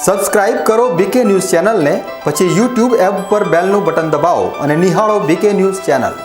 Subscribe કરો બીકે news ચેનલને, પછી YouTube એપ પર બેલનું બટન દબાવો અને નિહાળો બીકે ન્યૂઝ ચેનલ।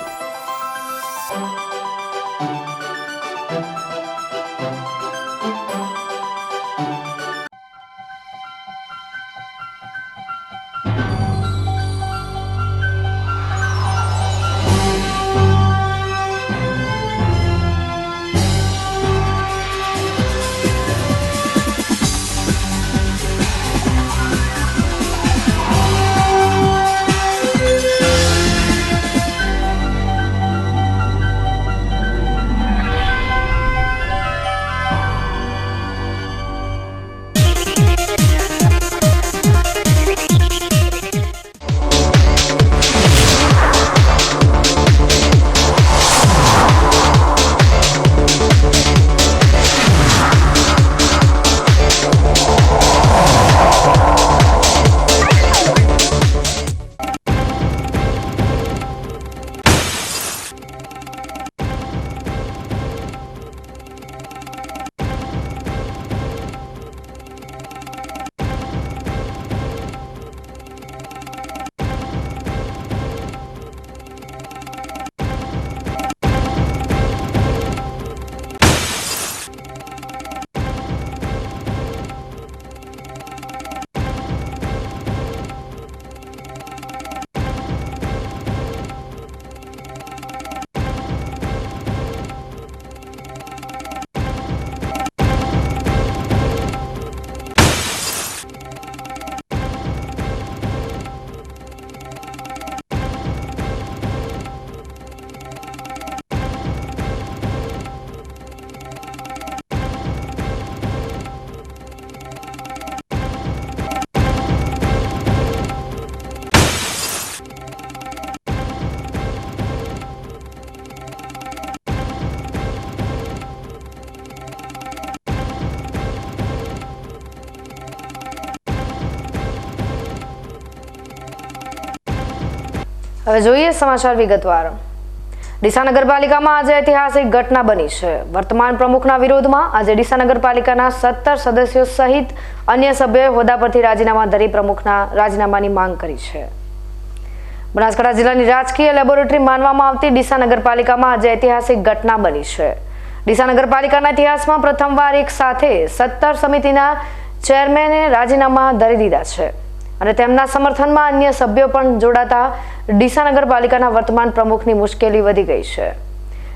હવે જોઈએ સમાચાર વિગતવાર। ડીસા નગરપાલિકામાં આજે ઐતિહાસિક ઘટના બની છે। વર્તમાન પ્રમુખના વિરોધમાં આજે ડીસા નગરપાલિકાના 17 સદસ્યો સહિત અન્ય સભ્યોએ હોદ્દા પરથી રાજીનામા ધરી પ્રમુખના રાજીનામાની માંગ કરી છે। બનાસકાંઠા જિલ્લાની રાજકીય લેબોરેટરી માનવામાં આવતી ડીસા નગરપાલિકામાં આજે ઐતિહાસિક ઘટના બની છે। ડીસા નગરપાલિકાના ઇતિહાસમાં પ્રથમવાર એક સાથે 17 સમિતિના ચેરમેને રાજીનામા ધરી દીધા છે અને તેમના સમર્થનમાં અન્ય સભ્યો પણ જોડાતા ડીસા નગરપાલિકાના વર્તમાન પ્રમુખની મુશ્કેલી વધી ગઈ છે।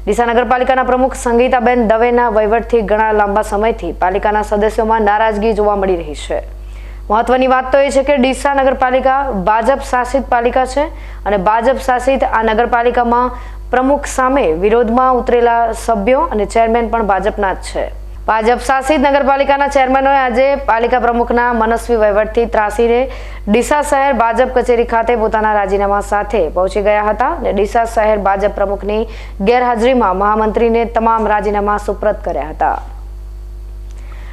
ડીસા નગરપાલિકાના પ્રમુખ સંગીતાબેન દવેના વહીવટથી ઘણા લાંબા સમયથી પાલિકાના સદસ્યોમાં નારાજગી જોવા મળી રહી છે। મહત્વની વાત તો એ છે કે ડીસા નગરપાલિકા ભાજપ શાસિત પાલિકા છે અને ભાજપ શાસિત આ નગરપાલિકામાં પ્રમુખ સામે વિરોધમાં ઉતરેલા સભ્યો અને ચેરમેન પણ ભાજપના જ છે। ભાજપ શાસિત નગરપાલિકાના ચેરમેનોએ આજે પાલિકા પ્રમુખના મનસ્વી વહીવટથી ત્રાસીને ડીસા શહેર ભાજપ કચેરી ખાતે પોતાના રાજીનામા સાથે પહોંચી ગયા હતા અને ડીસા શહેર ભાજપ પ્રમુખની ગેરહાજરીમાં મહામંત્રીને તમામ રાજીનામા સુપ્રત કર્યા હતા।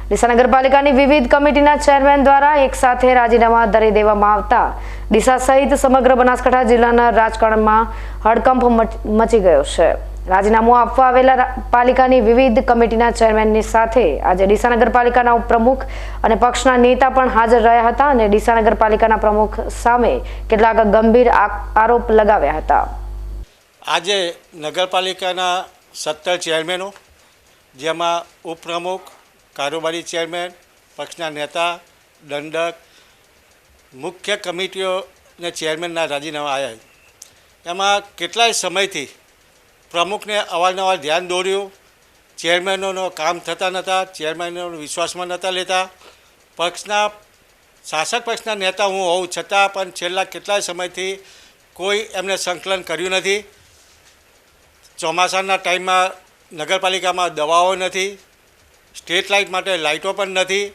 ડીસા નગરપાલિકાની વિવિધ કમિટીના ચેરમેન દ્વારા એક સાથે રાજીનામા ધરી દેવામાં આવતા ડીસા સહિત સમગ્ર બનાસકાંઠા જિલ્લાના રાજકારણમાં હડકંપ મચી ગયો છે। રાજીનામું આપવા આવેલા પાલિકાની વિવિધ કમિટીના ચેરમેનની સાથે આજે ડીસા નગરપાલિકાના ઉપપ્રમુખ અને પક્ષના નેતા પણ હાજર રહ્યા હતા અને ડીસા નગરપાલિકાના પ્રમુખ સામે કેટલાક ગંભીર આરોપ લગાવ્યા હતા। આજે નગરપાલિકાના 17 ચેરમેનો, જેમાં ઉપપ્રમુખ, કારોબારી ચેરમેન, પક્ષના નેતા, દંડક, મુખ્ય કમિટીઓના ચેરમેનના રાજીનામા આવ્યા। એમાં કેટલાય સમયથી પ્રમુખને અવારનવાર ધ્યાન દોર્યું, ચેરમેનોનો કામ થતા નહોતા, ચેરમેનોનો વિશ્વાસમાં નહોતા લેતા। પક્ષના શાસક પક્ષના નેતા હું હોઉં છતાં પણ છેલ્લા કેટલાય સમયથી કોઈ એમને સંકલન કર્યું નથી। ચોમાસાના ટાઈમમાં નગરપાલિકામાં દવાઓ નથી, સ્ટ્રીટ લાઇટ માટે લાઇટો પણ નથી।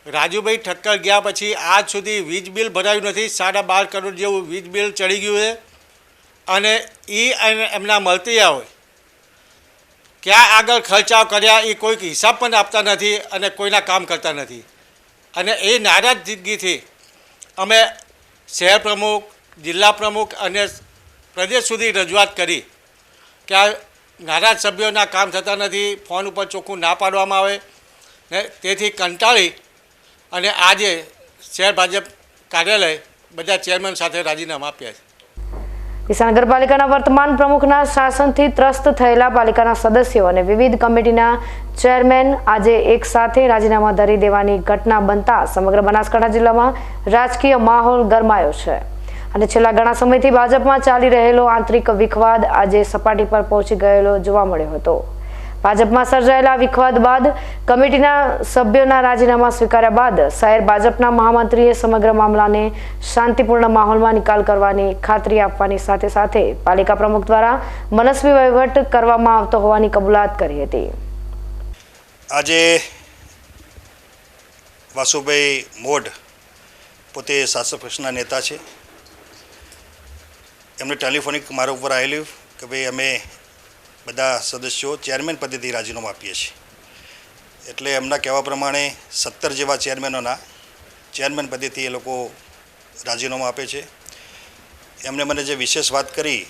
રાજુભાઈ ઠક્કર ગયા પછી આજ સુધી વીજ બિલ ભરાયું નથી। 12.5 કરોડ જેવું વીજ બિલ ચડી ગયું છે અને એ એમના મળતી હોય ક્યાં આગળ ખર્ચાવ કર્યા એ કોઈક હિસાબ પણ આપતા નથી અને કોઈના કામ કરતા નથી। અને એ નારાજગીથી અમે શહેર પ્રમુખ, જિલ્લા પ્રમુખ અને પ્રદેશ સુધી રજૂઆત કરી કે આ નારાજ સભ્યોના કામ થતા નથી, ફોન ઉપર ચોખ્ખું ના પાડવામાં આવે ને તેથી કંટાળી અને આજે શહેર ભાજપ કાર્યાલય બધા ચેરમેન સાથે રાજીનામા આપ્યા છે. ડીસા નગરપાલિકાના વર્તમાન પ્રમુખના શાસનથી ત્રસ્ત થયેલા પાલિકાના સદસ્યો અને વિવિધ કમિટીના ચેરમેન આજે એક સાથે રાજીનામા ધરી દેવાની ઘટના બનતા સમગ્ર બનાસકાંઠા જિલ્લામાં રાજકીય માહોલ ગરમાયો છે અને છેલ્લા ઘણા સમયથી ભાજપમાં ચાલી રહેલો આંતરિક વિખવાદ આજે સપાટી પર પહોંચી ગયેલો જોવા મળ્યો હતો. ભાજપમાં સર્જાયેલા વિખવાદ બાદ કમિટીના સભ્યોના રાજીનામા સ્વીકાર્યા બાદ શહેર ભાજપના મહામંત્રીએ સમગ્ર મામલાને શાંતિપૂર્ણ માહોલમાં નિકાલ કરવાની ખાતરી આપવાની સાથે સાથે પાલિકા પ્રમુખ દ્વારા મનસ્વી વહીવટ કરવામાં આવતો હોવાની કબૂલાત કરી હતી. આજે વાસુભાઈ મોઢ પોતે શાસક પક્ષના નેતા છે. એમને ટેલિફોનિક મારા ઉપર આવેલું કે ભાઈ અમે બધા સદસ્યો ચેરમેન પદેથી રાજીનામું આપીએ છીએ. એટલે એમના કહેવા પ્રમાણે 17 જેવા ચેરમેનોના ચેરમેન પદેથી એ લોકો રાજીનામું આપે છે. એમણે મને જે વિશેષ વાત કરી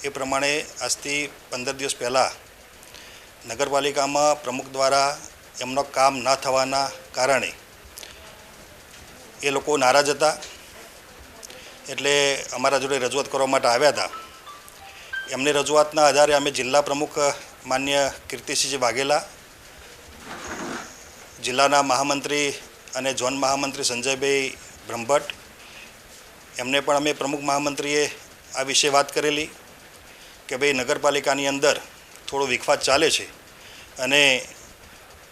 એ પ્રમાણે આજથી 15 દિવસ પહેલાં નગરપાલિકામાં પ્રમુખ દ્વારા એમનો કામ ન થવાના કારણે એ લોકો નારાજ હતા. એટલે અમારા જોડે રજૂઆત કરવા માટે આવ્યા હતા. એમની રજૂઆતના આધારે અમે જિલ્લા પ્રમુખ માન્ય કીર્તિસિંહજી વાઘેલા, જિલ્લાના મહામંત્રી અને ઝોન મહામંત્રી સંજયભાઈ બ્રહ્મભટ્ટ, એમને પણ અમે પ્રમુખ મહામંત્રીએ આ વિશે વાત કરેલી કે ભાઈ નગરપાલિકાની અંદર થોડો વિખવાદ ચાલે છે અને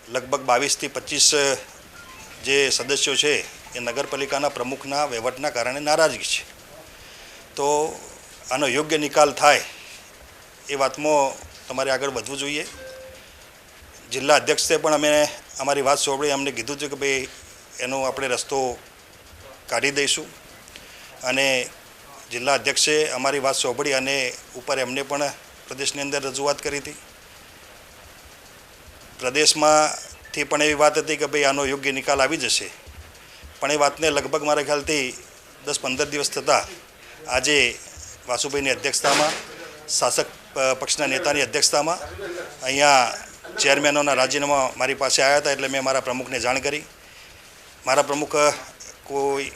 લગભગ 22 થી 25 જે સદસ્યો છે એ નગરપાલિકાના પ્રમુખના વહીવટના કારણે નારાજગી છે. તો આનો યોગ્ય નિકાલ થાય એ વાતમાં તમારે આગળ વધવું જોઈએ. જિલ્લા અધ્યક્ષે પણ અમે અમારી વાત સાંભળી અમને કીધું છે કે ભાઈ એનો આપણે રસ્તો કાઢી દઈશું અને જિલ્લા અધ્યક્ષે અમારી વાત સાંભળી અને ઉપર એમને પણ પ્રદેશની અંદર રજૂઆત કરી હતી. પ્રદેશમાંથી પણ એવી વાત હતી કે ભાઈ આનો યોગ્ય નિકાલ આવી જશે, પણ એ વાતને લગભગ મારા ખ્યાલથી 10-15 દિવસ થતાં આજે વાસુભાઈની અધ્યક્ષતામાં, શાસક પક્ષના નેતાની અધ્યક્ષતામાં અહીંયા ચેરમેનોના રાજીનામા મારી પાસે આવ્યા હતા. એટલે મેં મારા પ્રમુખને જાણ કરી. મારા પ્રમુખ કોઈ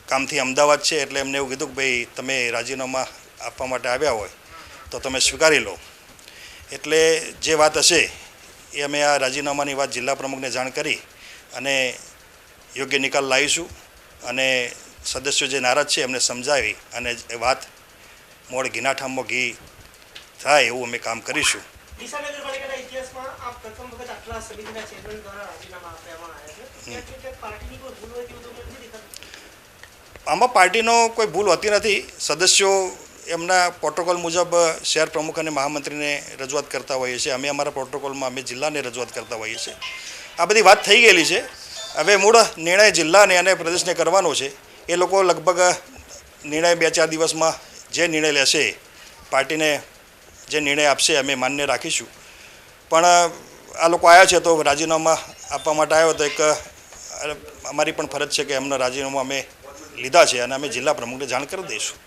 કામથી અમદાવાદ છે એટલે એમને એવું કીધું કે ભાઈ તમે રાજીનામા આપવા માટે આવ્યા હોય તો તમે સ્વીકારી લો. એટલે જે વાત હશે એ અમે આ રાજીનામાની વાત જિલ્લા પ્રમુખને જાણ કરી અને યોગ્ય નિકાલ લાવીશું અને સદસ્યો જે નારાજ છે એમને સમજાવી અને એ વાત મોડ ઘીના ઠામમાં ઘી થાય એવું અમે કામ કરીશું. ડીસા નગરપાલિકાના ઇતિહાસમાં આ પ્રથમ વખત આટલા સમિતિના ચેરમેન દ્વારા રાજીનામા આપવામાં આવ્યા છે. ક્યાંક પાર્ટીની કોઈ ભૂલ હોય તેવું તમને નથી દેખાતું? આમાં પાર્ટીનો કોઈ ભૂલ હોતી નથી. સદસ્યો એમના પ્રોટોકોલ મુજબ શહેર પ્રમુખ અને મહામંત્રીને રજૂઆત કરતા હોઈએ છીએ. અમે અમારા પ્રોટોકોલમાં અમે જિલ્લાને રજૂઆત કરતા હોઈએ છીએ. આ બધી વાત થઈ ગયેલી છે. હવે મૂળ નિર્ણય જિલ્લાને અને પ્રદેશને કરવાનો છે. એ લોકો લગભગ નિર્ણય 2-4 દિવસમાં જે નિર્ણય લેશે, પાર્ટીને જે નિર્ણય આપશે અમે માન્ય રાખીશું. પણ આ લોકો આવ્યા છે તો રાજીનામા આપવા માટે આવ્યો તો એક અમારી પણ ફરજ છે કે એમનો રાજીનામું અમે લીધા છે અને અમે જિલ્લા પ્રમુખને જાણ કરી દઈશું.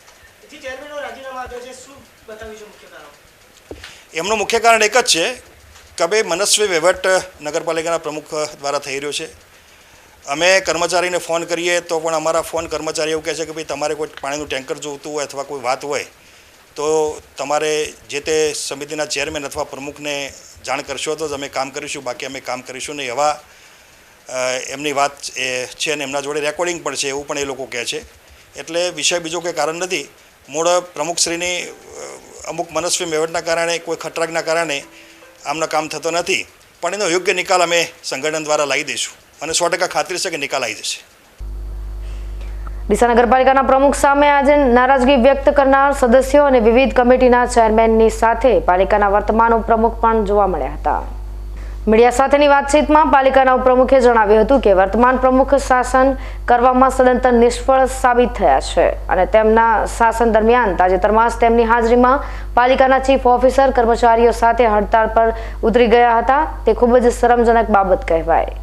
જે ચેરમેનો રાજીનામા આપ્યો છે શું બતાવ્યું છે મુખ્ય કારણ? એમનું મુખ્ય કારણ એક જ છે કે ભાઈ મનસ્વી વહીવટ નગરપાલિકાના પ્રમુખ દ્વારા થઈ રહ્યો છે. અમે કર્મચારીને ફોન કરીએ તો પણ અમારા ફોન કર્મચારી એવું કહે છે કે ભાઈ તમારે કોઈ પાણીનું ટેન્કર જોઈતું હોય અથવા કોઈ વાત હોય તો તમારે જે તે સમિતિના ચેરમેન અથવા પ્રમુખને જાણ કરશો તો જ અમે કામ કરીશું, બાકી અમે કામ કરીશું નહીં. એવા એમની વાત છે અને એમના જોડે રેકોર્ડિંગ પણ છે એવું પણ એ લોકો કહે છે. એટલે વિષય બીજો કોઈ કારણ નથી. મૂળ પ્રમુખશ્રીની અમુક મનસ્વી વહીવટના કારણે, કોઈ ખટરાગના કારણે આમનો કામ થતો નથી. પણ એનો યોગ્ય નિકાલ અમે સંગઠન દ્વારા લાવી દઈશું અને 100% ખાતરી છે કે નિકાલ આવી જશે. ડીસા નગરપાલિકાના પ્રમુખ સામે આજે નારાજગી વ્યક્ત કરનાર સદસ્યો અને વિવિધ કમિટીના ચેરમેનની સાથે પાલિકાના વર્તમાન ઉપપ્રમુખ પણ જોવા મળ્યા હતા. મીડિયા સાથેની વાતચીતમાં પાલિકાના ઉપપ્રમુખે જણાવ્યું હતું કે વર્તમાન પ્રમુખ શાસન કરવામાં સદંતર નિષ્ફળ સાબિત થયા છે અને તેમના શાસન દરમિયાન તાજેતરમાં જ તેમની હાજરીમાં પાલિકાના ચીફ ઓફિસર કર્મચારીઓ સાથે હડતાળ પર ઉતરી ગયા હતા. તે ખૂબ જ શરમજનક બાબત કહેવાય.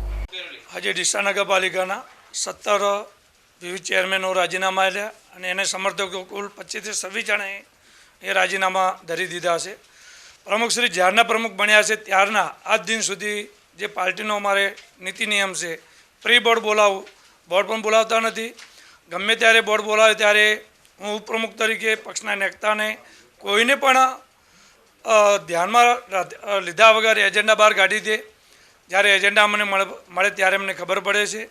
આજે ડીસા નગરપાલિકાના 17 વિવિધ ચેરમેનો રાજીનામા આપ્યા અને એને સમર્થકો કુલ 25 થી 26 જણાએ એ રાજીનામા ધરી દીધા છે. પ્રમુખશ્રી જ્યારના પ્રમુખ બન્યા છે ત્યારના આજ દિન સુધી જે પાર્ટીનો અમારે નીતિ નિયમ છે, પ્રી બોર્ડ બોલાવવું બોર્ડ પણ બોલાવતા નથી. ગમે ત્યારે બોર્ડ બોલાવે ત્યારે હું ઉપપ્રમુખ તરીકે પક્ષના નેતાને કોઈને પણ ધ્યાનમાં લીધા વગર એજન્ડા બહાર કાઢી દે. જ્યારે એજન્ડા મને મળે ત્યારે અમને ખબર પડે છે.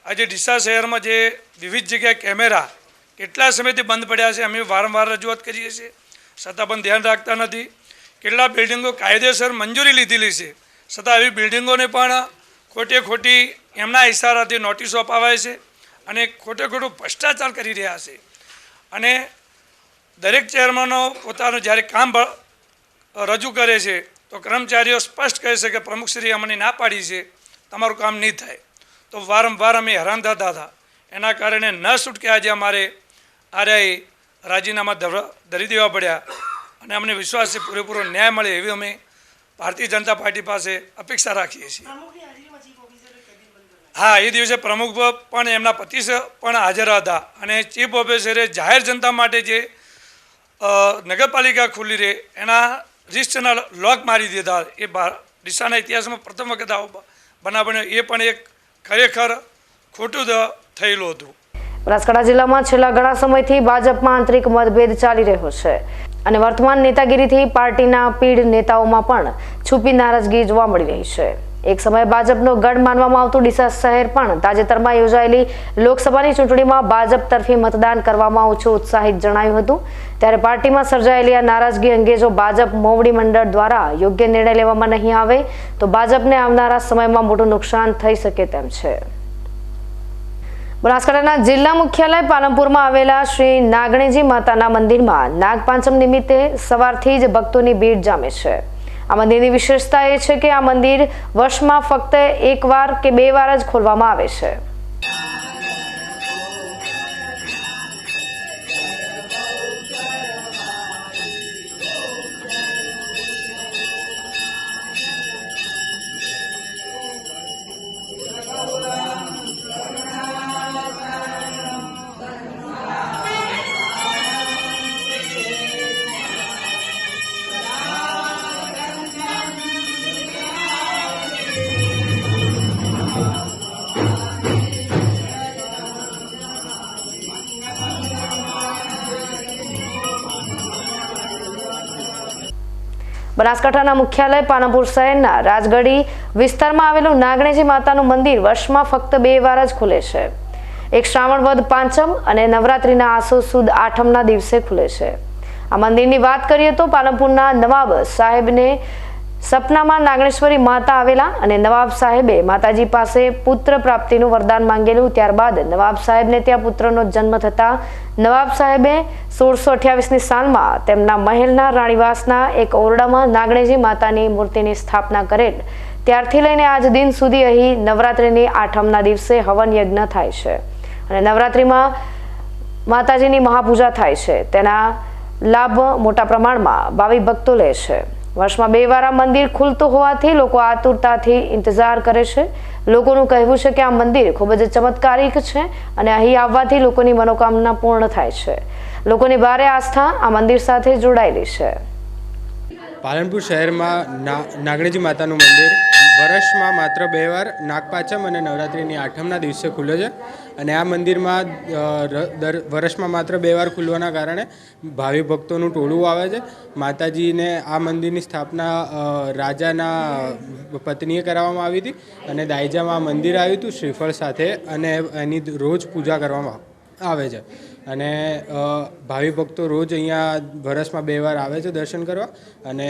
આજે ડીસા શહેરમાં જે વિવિધ જગ્યાએ કેમેરા કેટલા સમયથી બંધ પડ્યા છે, અમે વારંવાર રજૂઆત કરીએ છીએ, છતાં પણ ધ્યાન રાખતા નથી. કેટલા બિલ્ડિંગો કાયદેસર મંજૂરી લીધેલી છે, છતાં એવી બિલ્ડિંગોને પણ ખોટી એમના ઇશારાથી નોટિસો અપાવાય છે અને ખોટું ભ્રષ્ટાચાર કરી રહ્યા છે. અને દરેક ચેરમેનો પોતાનું જ્યારે કામ રજૂ કરે છે તો કર્મચારીઓ સ્પષ્ટ કહે છે કે પ્રમુખશ્રી અમને ના પાડી છે, તમારું કામ નહીં થાય. તો વારંવાર અમે હેરાન થતા હતા. એના કારણે ન છૂટકે આજે અમારે રાજીનામા ધરી દેવા પડ્યા અને અમને વિશ્વાસ છે પૂરેપૂરો ન્યાય મળે એવી અમે ભારતીય જનતા પાર્ટી પાસે અપેક્ષા રાખીએ છીએ. પ્રમુખની હાજરીમાં ચીફ ઓફિસરે કેબિન બંધ કરાવી. હા, એ દિવસે પ્રમુખ પણ એમના પતિ પણ હાજર હતા અને ચીફ ઓફિસરે જાહેર જનતા માટે જે નગરપાલિકા ખુલ્લી રહે એના રિસ્ટના લોક મારી દીધા. એ ડીસાના ઇતિહાસમાં પ્રથમ વખત આવો બનાવ બન્યો. એ પણ એક ખરેખર ખોટું થયેલું હતું. બનાસકાંઠા જિલ્લામાં છેલ્લા ઘણા સમયથી ભાજપમાં આંતરિક મતભેદ ચાલી રહ્યો છે અને વર્તમાન નેતાગીરીથી પાર્ટીના પીઢ નેતાઓમાં પણ છુપી નારાજગી જોવા મળી રહી છે. એક સમયે ભાજપનો ગઢ માનવામાં આવતું ડીસા શહેર પણ તાજેતરમાં યોજાયેલી લોકસભાની ચૂંટણીમાં ભાજપ તરફી મતદાન કરવામાં ઓછું ઉત્સાહિત જણાયું હતું. ત્યારે પાર્ટીમાં સર્જાયેલી આ નારાજગી અંગે જો ભાજપ મોવડી મંડળ દ્વારા યોગ્ય નિર્ણય લેવામાં નહીં આવે તો ભાજપને આવનારા સમયમાં મોટું નુકસાન થઈ શકે તેમ છે. બનાસકાંઠાના જિલ્લા મુખ્યાલય પાલનપુરમાં આવેલા શ્રી નાગણેજી માતાના મંદિરમાં નાગપાંચમ નિમિત્તે સવારથી જ ભક્તોની ભીડ જામે છે. આ મંદિરની વિશેષતા એ છે કે આ મંદિર વર્ષમાં ફક્ત એકવાર કે બે વાર જ ખોલવામાં આવે છે. બનાસકાંઠાના મુખ્યાલય પાલનપુર શહેરના રાજગઢી વિસ્તારમાં આવેલું નાગણેજી માતાનું મંદિર વર્ષમાં ફક્ત બે વાર જ ખુલે છે. એક શ્રાવણ વદ પાંચમ અને નવરાત્રીના આસો સુદ આઠમના દિવસે ખુલે છે. આ મંદિરની વાત કરીએ તો પાલનપુરના નવાબ સાહેબને સપનામાં નાગણેશ્વરી માતા આવેલા અને નવાબ સાહેબે માતાજી પાસે પુત્ર પ્રાપ્તિનું વરદાન માંગેલું. ત્યારબાદ નવાબ સાહેબને ત્યાં પુત્રનો જન્મ થતા નવાબ સાહેબે 1628ની સાલમાં તેમના મહેલના રાણીવાસના એક ઓરડામાં નાગણેજી માતાની મૂર્તિની સ્થાપના કરેલ. ત્યારથી લઈને આજ દિન સુધી અહીં નવરાત્રિની આઠમના દિવસે હવન યજ્ઞ થાય છે અને નવરાત્રિમાં માતાજીની મહાપૂજા થાય છે. તેના લાભ મોટા પ્રમાણમાં ભાવિ ભક્તો લે છે. વર્ષમાં બે વાર આ મંદિર ખુલતું હોવાથી લોકો આતુરતાથી ઇંતજાર કરે છે. લોકોનું કહેવું છે કે આ મંદિર ખૂબ જ ચમત્કારિક છે અને અહીં આવવાથી લોકોની મનોકામના પૂર્ણ થાય છે. લોકોની ભારે આસ્થા આ મંદિર સાથે જોડાયેલી છે. પાલનપુર શહેરમાં નાગણેજી માતાનું મંદિર વર્ષમાં માત્ર બે વાર નાગપાંચમ અને નવરાત્રિની આઠમના દિવસે ખુલે છે અને આ મંદિરમાં વર્ષમાં માત્ર બે વાર ખુલવાના કારણે ભાવિ ભક્તોનું ટોળું આવે છે. માતાજીને આ મંદિરની સ્થાપના રાજાના પત્નીએ કરાવવામાં આવી હતી અને દાયજામાં આ મંદિર આવ્યું હતું શ્રીફળ સાથે અને એની રોજ પૂજા કરવામાં આવે છે અને ભાવિ ભક્તો રોજ અહીંયા વર્ષમાં બે વાર આવે છે દર્શન કરવા અને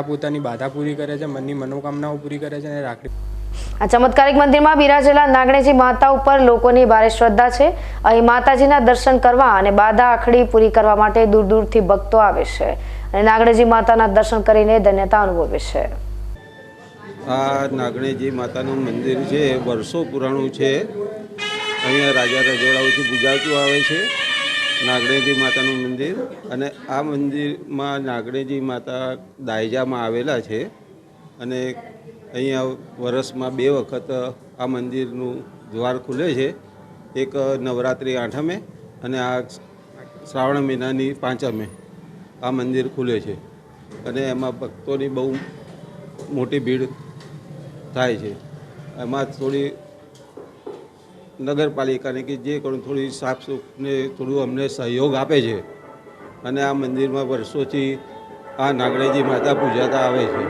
પોતાની બાધા પૂરી કરે છે, મનની મનોકામનાઓ પૂરી કરે છે અને રાખડી. આ ચમત્કારિક મંદિરમાં બિરાજેલા નાગણેજી માતા ઉપર લોકોની ભારે શ્રદ્ધા છે. અહીં માતાજીના દર્શન કરવા અને બાધા આખડી પૂરી કરવા માટે દૂર દૂરથી ભક્તો આવે છે અને નાગણેજી માતાના દર્શન કરીને ધન્યતા અનુભવે છે. આ નાગણેજી માતાનું મંદિર છે, વર્ષો પુરાણું છે. અહીંયા રાજા રજવાડાઓથી પૂજાતું આવે છે નાગણેજી માતાનું મંદિર અને આ મંદિરમાં નાગણેજી માતા દાયજામાં આવેલા છે અને અહીંયા વર્ષમાં બે વખત આ મંદિરનું દ્વાર ખુલે છે. એક નવરાત્રિ આઠમે અને આ શ્રાવણ મહિનાની પાંચમે આ મંદિર ખુલે છે અને એમાં ભક્તોની બહુ મોટી ભીડ થાય છે. એમાં થોડી નગરપાલિકાને કે જે પણ થોડી સાફ સૂફને થોડું અમને સહયોગ આપે છે અને આ મંદિરમાં વર્ષોથી આ નાગણેજી માતા પૂજાતા આવે છે.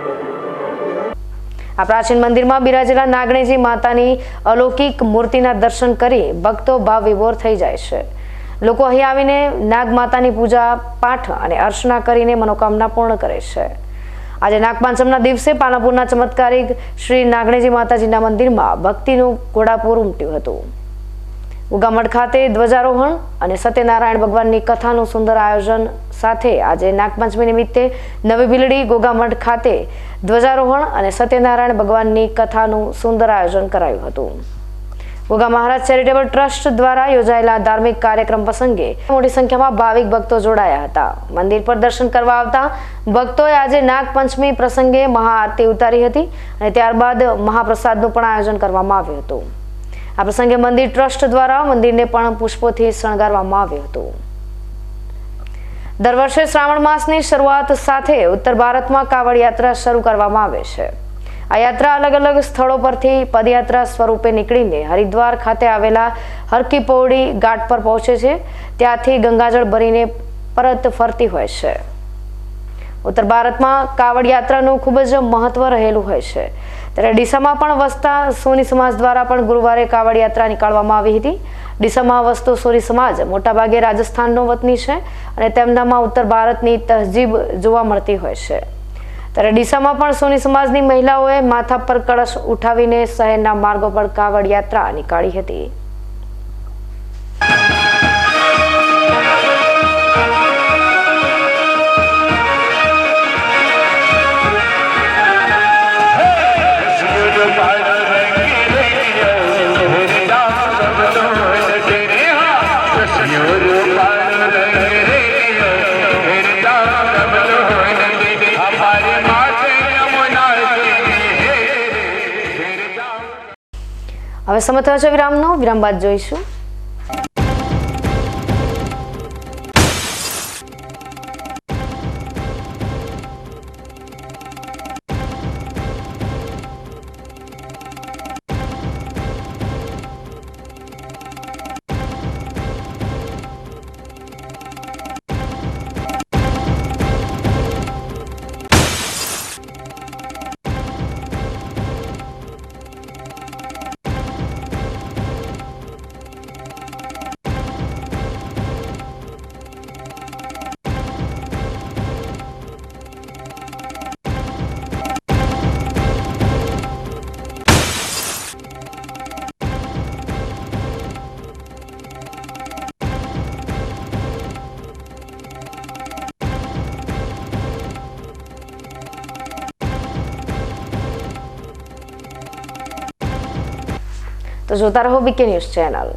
આ પ્રાચીન મંદિરમાં બિરાજેલા નાગણેજી માતાની અલૌકિક મૂર્તિના દર્શન કરી ભક્તો ભાવ વિભોર થઈ જાય છે. લોકો અહીં આવીને નાગ માતાની પૂજા પાઠ અને અર્ચના કરીને મનોકામના પૂર્ણ કરે છે. આજે નાગપાંચમના દિવસે પાલનપુરના ચમત્કારિક શ્રી નાગણેજી માતાજીના મંદિરમાં ભક્તિનું ઘોડાપૂર ઉમટ્યું હતું. ઉગામઠ ખાતે ધ્વજારોહણ અને સત્યનારાયણ ભગવાનની કથાનું સુંદર આયોજન સાથે આજે નાગપંચમી નિમિત્તે નવી બિલડી ગોગામઠ ખાતે ધ્વજારોહણ અને સત્યનારાયણ ભગવાનની કથાનું સુંદર આયોજન કરાયું હતું. ગોગા મહારાજ ચેરિટેબલ ટ્રસ્ટ દ્વારા યોજાયેલા ધાર્મિક કાર્યક્રમ પ્રસંગે મોટી સંખ્યામાં ભાવિક ભક્તો જોડાયા હતા. મંદિર પર દર્શન કરવા આવતા ભક્તોએ આજે નાગપંચમી પ્રસંગે મહાઆરતી ઉતારી હતી અને ત્યારબાદ મહાપ્રસાદનું પણ આયોજન કરવામાં આવ્યું હતું. આ પ્રસંગે મંદિર ટ્રસ્ટ દ્વારા મંદિરને પણ પુષ્પોથી શણગારવામાં આવ્યું હતું. દર વર્ષે શ્રાવણ માસની શરૂઆત સાથે ઉત્તર ભારતમાં કાવડ યાત્રા શરૂ કરવામાં આવે છે. આ યાત્રા અલગ અલગ સ્થળો પરથી પદયાત્રા સ્વરૂપે નીકળીને હરિદ્વાર ખાતે આવેલા હરકી પૌડી ઘાટ પર પહોંચે છે. ત્યાંથી ગંગાજળ ભરીને પરત ફરતી હોય છે. ઉત્તર ભારતમાં કાવડ યાત્રાનું ખૂબ જ મહત્વ રહેલું હોય છે. ત્યારે ડીસામાં પણ વસતા સોની સમાજ દ્વારા પણ ગુરુવારે કાવડ યાત્રા નીકાળવામાં આવી હતી. ડીસામાં વસતો સોની સમાજ મોટાભાગે રાજસ્થાનનો વતની છે અને તેમનામાં ઉત્તર ભારતની તહજીબ જોવા મળતી હોય છે. ત્યારે ડીસામાં પણ સોની સમાજની મહિલાઓએ માથા પર કળશ ઉઠાવીને શહેરના માર્ગો પર કાવડ યાત્રા નીકાળી હતી. હવે સમય થયો છે વિરામનો. વિરામ બાદ જોઈશું. તો જોતા રહો BK news channel.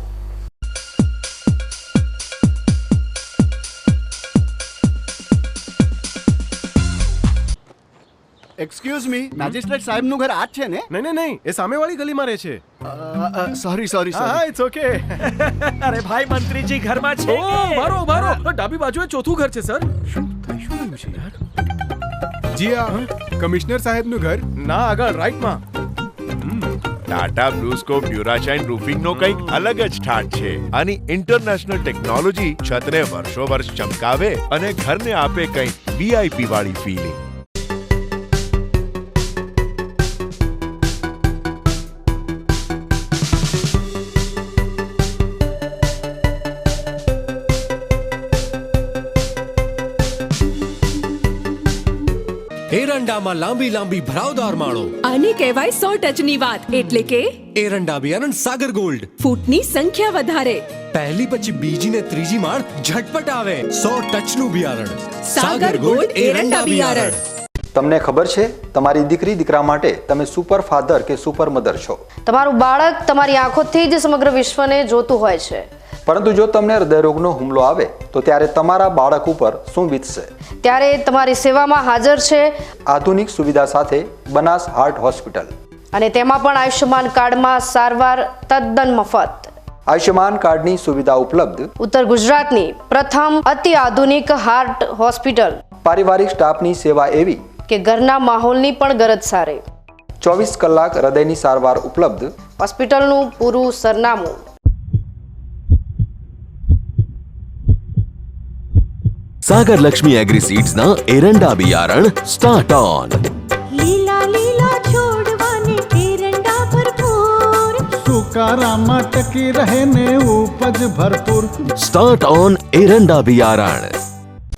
Excuse me, magistrate સાહેબનું ઘર આ જ છે ને? નહીં નહીં નહીં, એ સામેવાળી ગલીમાં રહે છે. સોરી હા, ઇટ્સ ઓકે. અરે ભાઈ, મંત્રીજી ઘરમાં છે. ઓ મારો ડાબી બાજુએ ચોથું ઘર છે સર. શું રહ્યું છે યાર? જી આ કમિશનર સાહેબનું ઘર? ના, આગળ રાઈટમાં. ટાટા બ્લુસ્કોપ ડ્યુરાશાઇન રૂફિંગનો કંઈક અલગ જ ઠાઠ છે. આની ઇન્ટરનેશનલ ટેકનોલોજી છતને વર્ષો વર્ષ ચમકાવે અને ઘરને આપે કંઈક વીઆઈપી વાળી ફીલિંગ. એરંડામાં લાંબી લાંબી ભરાવદાર માળો. આને કહેવાય 100 ટચની વાત. એટલે કે એરંડા બિયારણ સાગર ગોલ્ડ. ફૂટની સંખ્યા વધારે. પહેલી પછી બીજી ને ત્રીજી માળ ઝટપટ આવે. 100 ટચનું બિયારણ સાગર ગોલ્ડ એરંડા બિયારણ. તમને ખબર છે, તમારી દીકરી દીકરા માટે તમે સુપર ફાધર કે સુપર મધર છો. તમારું બાળક તમારી આંખોથી જ સમગ્ર વિશ્વને જોતું હોય છે. પરંતુ જો તમને હૃદયરોગનો હુમલો આવે તો ત્યારે તમારા બાળક ઉપર શું વીતશે? ત્યારે તમારી સેવામાં હાજર છે આધુનિક સુવિધા સાથે બનાસ હાર્ટ હોસ્પિટલ, અને તેમાં પણ આયુષ્યમાન કાર્ડમાં સારવાર તદ્દન મફત. આયુષ્યમાન કાર્ડની સુવિધા ઉપલબ્ધ. ઉત્તર ગુજરાતની પ્રથમ અતિ આધુનિક હાર્ટ હોસ્પિટલ. પારિવારિક સ્ટાફની સેવા એવી કે ઘરના માહોલની પણ ગરજ સારી. 24 કલાક હૃદયની સારવાર ઉપલબ્ધ. હોસ્પિટલનું પૂરું સરનામું: सागर लक्ष्मी एग्रीसीड्स ना एरंडा बियारण स्टार्ट ऑन। લીલા લીલા છોડવાને એરંડા ભરપૂર, સુકારામાં ટકી રહે ને ઉપજ ભરપૂર। स्टार्ट ऑन एरंडा बियारण।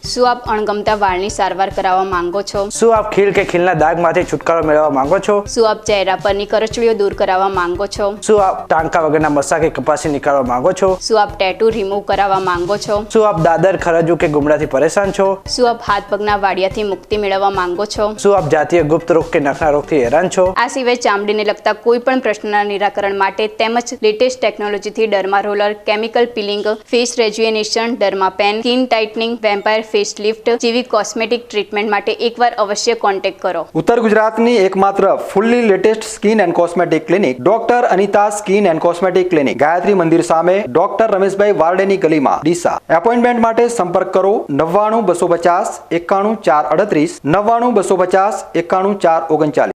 શું આપ અણગમતા વાળની સારવાર કરાવવા માંગો છો? શું આપ ખીલ કે ખીલના દાગમાંથી છુટકારો મેળવવા માંગો છો? શું આપ ચહેરા પરની કરચલીઓ દૂર કરાવવા માંગો છો? શું આપ ટાંકા વગરના મસા કે કપાસી નીકાળવા માંગો છો? શું આપ ટેટુ રિમૂવ કરાવવા માંગો છો? શું આપ દાદર ખરજુ કે ગુમડાથી પરેશાન છો? શું આપ હાથ પગના વાડિયાથી મુક્તિ મેળવવા માંગો છો? શું આપ જાતીય ગુપ્ત રોગ કે નખના રોગથી હેરાન છો? આ સિવાય ચામડીને લગતા કોઈ પણ પ્રશ્નના નિરાકરણ માટે તેમજ લેટેસ્ટ ટેકનોલોજીથી derma roller, chemical peeling, face rejuvenation, derma pen, skin tightening, vampire face lift જેવી કોસ્મેટિક ટ્રીટમેન્ટ માટે એકવાર અવશ્ય કોન્ટેક્ટ કરો। ઉત્તર ગુજરાતની એકમાત્ર fully latest skin and cosmetic clinic doctor Anita skin and cosmetic clinic, Gayatri Mandir સામે, ડોક્ટર રમેશભાઈ વારડેની ગલીમાં, ડીસા। એપોઇન્ટમેન્ટ માટે સંપર્ક કરો 99 250 91 438 99 250 91 439।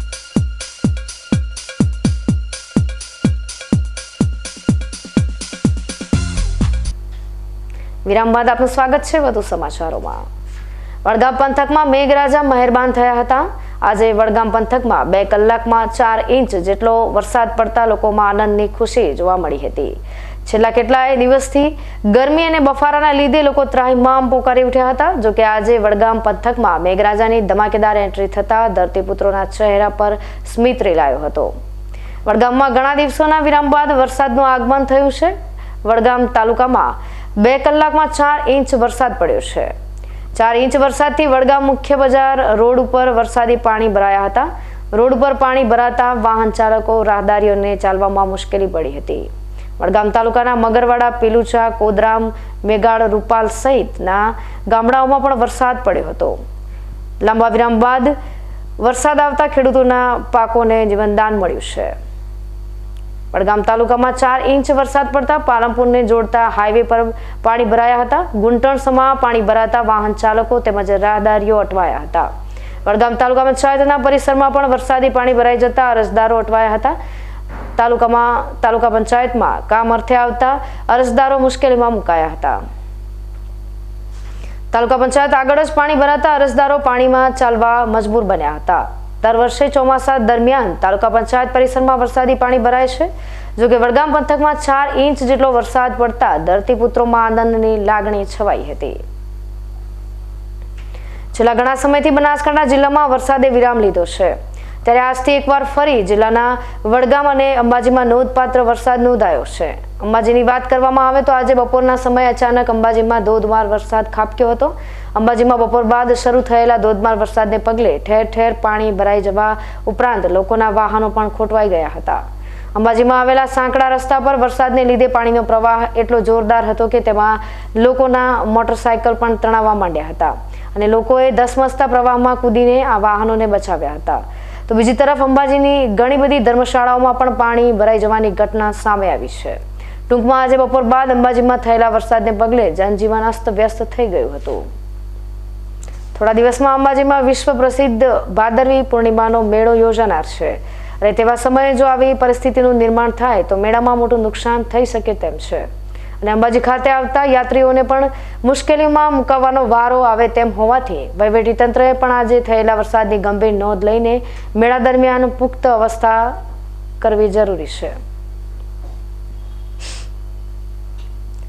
વિરામ બાદ આપનું સ્વાગત છે વધુ સમાચારોમાં। વડગામ પંથકમાં મેઘરાજા મહેરબાન થયા હતા। આજે વડગામ પંથકમાં 2 કલાકમાં 4 ઇંચ જેટલો વરસાદ પડતા લોકોમાં આનંદની ખુશી જોવા મળી હતી। છેલ્લા કેટલાય દિવસથી ગરમી અને બફારાના લીધે લોકો ત્રાહિમામ પોકારી ઉઠ્યા હતા। જોકે આજે વડગામ પંથકમાં મેઘરાજાની ધમાકેદાર એન્ટ્રી થતા ધરતીપુત્રોના ચહેરા પર સ્મિત રેલાયો હતો। વડગામમાં ઘણા દિવસોના વિરામ બાદ વરસાદનું આગમન થયું છે। વડગામ તાલુકામાં 2 કલાકમાં 4 ઇંચ વરસાદ પડ્યો છે। 4 ઇંચ વરસાદથી વડગામ મુખ્ય બજાર રોડ ઉપર વરસાદી પાણી ભરાયા હતા। રોડ ઉપર પાણી ભરાતા વાહન ચાલકો, રાહદારીઓને ચાલવામાં મુશ્કેલી પડી હતી। વડગામ તાલુકાના મગરવાડા, પીલુચા, કોદરામ, મેગાળ, રૂપાલ સહિતના ગામડાઓમાં પણ વરસાદ પડ્યો હતો। લાંબા વિરામ બાદ વરસાદ આવતા ખેડૂતોના પાકોને જીવનદાન મળ્યું છે। વડગામ તાલુકામાં 4 ઇંચ વરસાદ પડતા પાલનપુરને જોડતા હાઈવે પર પાણી ભરાયા હતા। ગુંટણસમાં પાણી ભરાતા વાહન ચાલકો તેમજ રાહદારીઓ અટવાયા હતા। વડગામ તાલુકા પંચાયતના પરિસરમાં પણ વરસાદી પાણી ભરાઈ જતા અરજદારો અટવાયા હતા। તાલુકા પંચાયતમાં કામ અર્થે આવતા અરજદારો મુશ્કેલીમાં મુકાયા હતા। તાલુકા પંચાયત આગળ જ પાણી ભરાતા અરજદારો પાણીમાં ચાલવા મજબૂર બન્યા હતા। દર વર્ષે ચોમાસા દરમિયાન તાલુકા પંચાયત પરિસરમાં વરસાદી પાણી ભરાય છે। જોકે વડગામ પંથકમાં 4 ઇંચ જેટલો વરસાદ પડતા ધરતીપુત્રોમાં આનંદની લાગણી છવાઈ હતી। છેલ્લા ઘણા સમયથી બનાસકાંઠા જિલ્લામાં વરસાદે વિરામ લીધો છે, ત્યારે આજથી એકવાર ફરી જિલ્લાના વડગામ અને અંબાજીમાં નોંધપાત્ર વરસાદ નોંધાયો છે। અંબાજીની વાત કરવામાં આવે તો આજે બપોરના સમયે અચાનક અંબાજીમાં ધોધમાર વરસાદ ખાબક્યો હતો। અંબાજીમાં બપોર બાદ શરૂ થયેલા ધોધમાર વરસાદને પગલે ઠેર ઠેર પાણી ભરાઈ જવા ઉપરાંત લોકોના વાહનો પણ ખોટવાઈ ગયા હતા। અંબાજીમાં આવેલા સાંકડા રસ્તા પર વરસાદને લીધે પાણીનો પ્રવાહ એટલો જોરદાર હતો કે તેમાં લોકોના મોટરસાયકલ પણ તણાવવા માંડ્યા હતા અને લોકોએ ધસમસતા પ્રવાહમાં કૂદીને આ વાહનોને બચાવ્યા હતા। તો બીજી તરફ અંબાજીની ઘણી બધી ધર્મશાળાઓમાં પણ પાણી ભરાઈ જવાની ઘટના સામે આવી છે। ટૂંકમાં આજે બપોર બાદ અંબાજીમાં થયેલા વરસાદને પગલે જનજીવન અસ્તવ્યસ્ત થઈ ગયું હતું। થોડા દિવસમાં અંબાજીમાં વિશ્વ પ્રસિદ્ધ ભાદરવી પૂર્ણિમાનો મેળો યોજાનાર છે અને તેવા સમયે જો આવી પરિસ્થિતિનું નિર્માણ થાય તો મેળામાં મોટું નુકસાન થઈ શકે તેમ છે અને અંબાજી ખાતે આવતા યાત્રીઓને પણ મુશ્કેલીમાં મુકાવવાનો વારો આવે તેમ હોવાથી વહીવટીતંત્રએ પણ આજે થયેલા વરસાદની ગંભીર નોંધ લઈને મેળા દરમિયાન પુખ્ત અવસ્થા કરવી જરૂરી છે।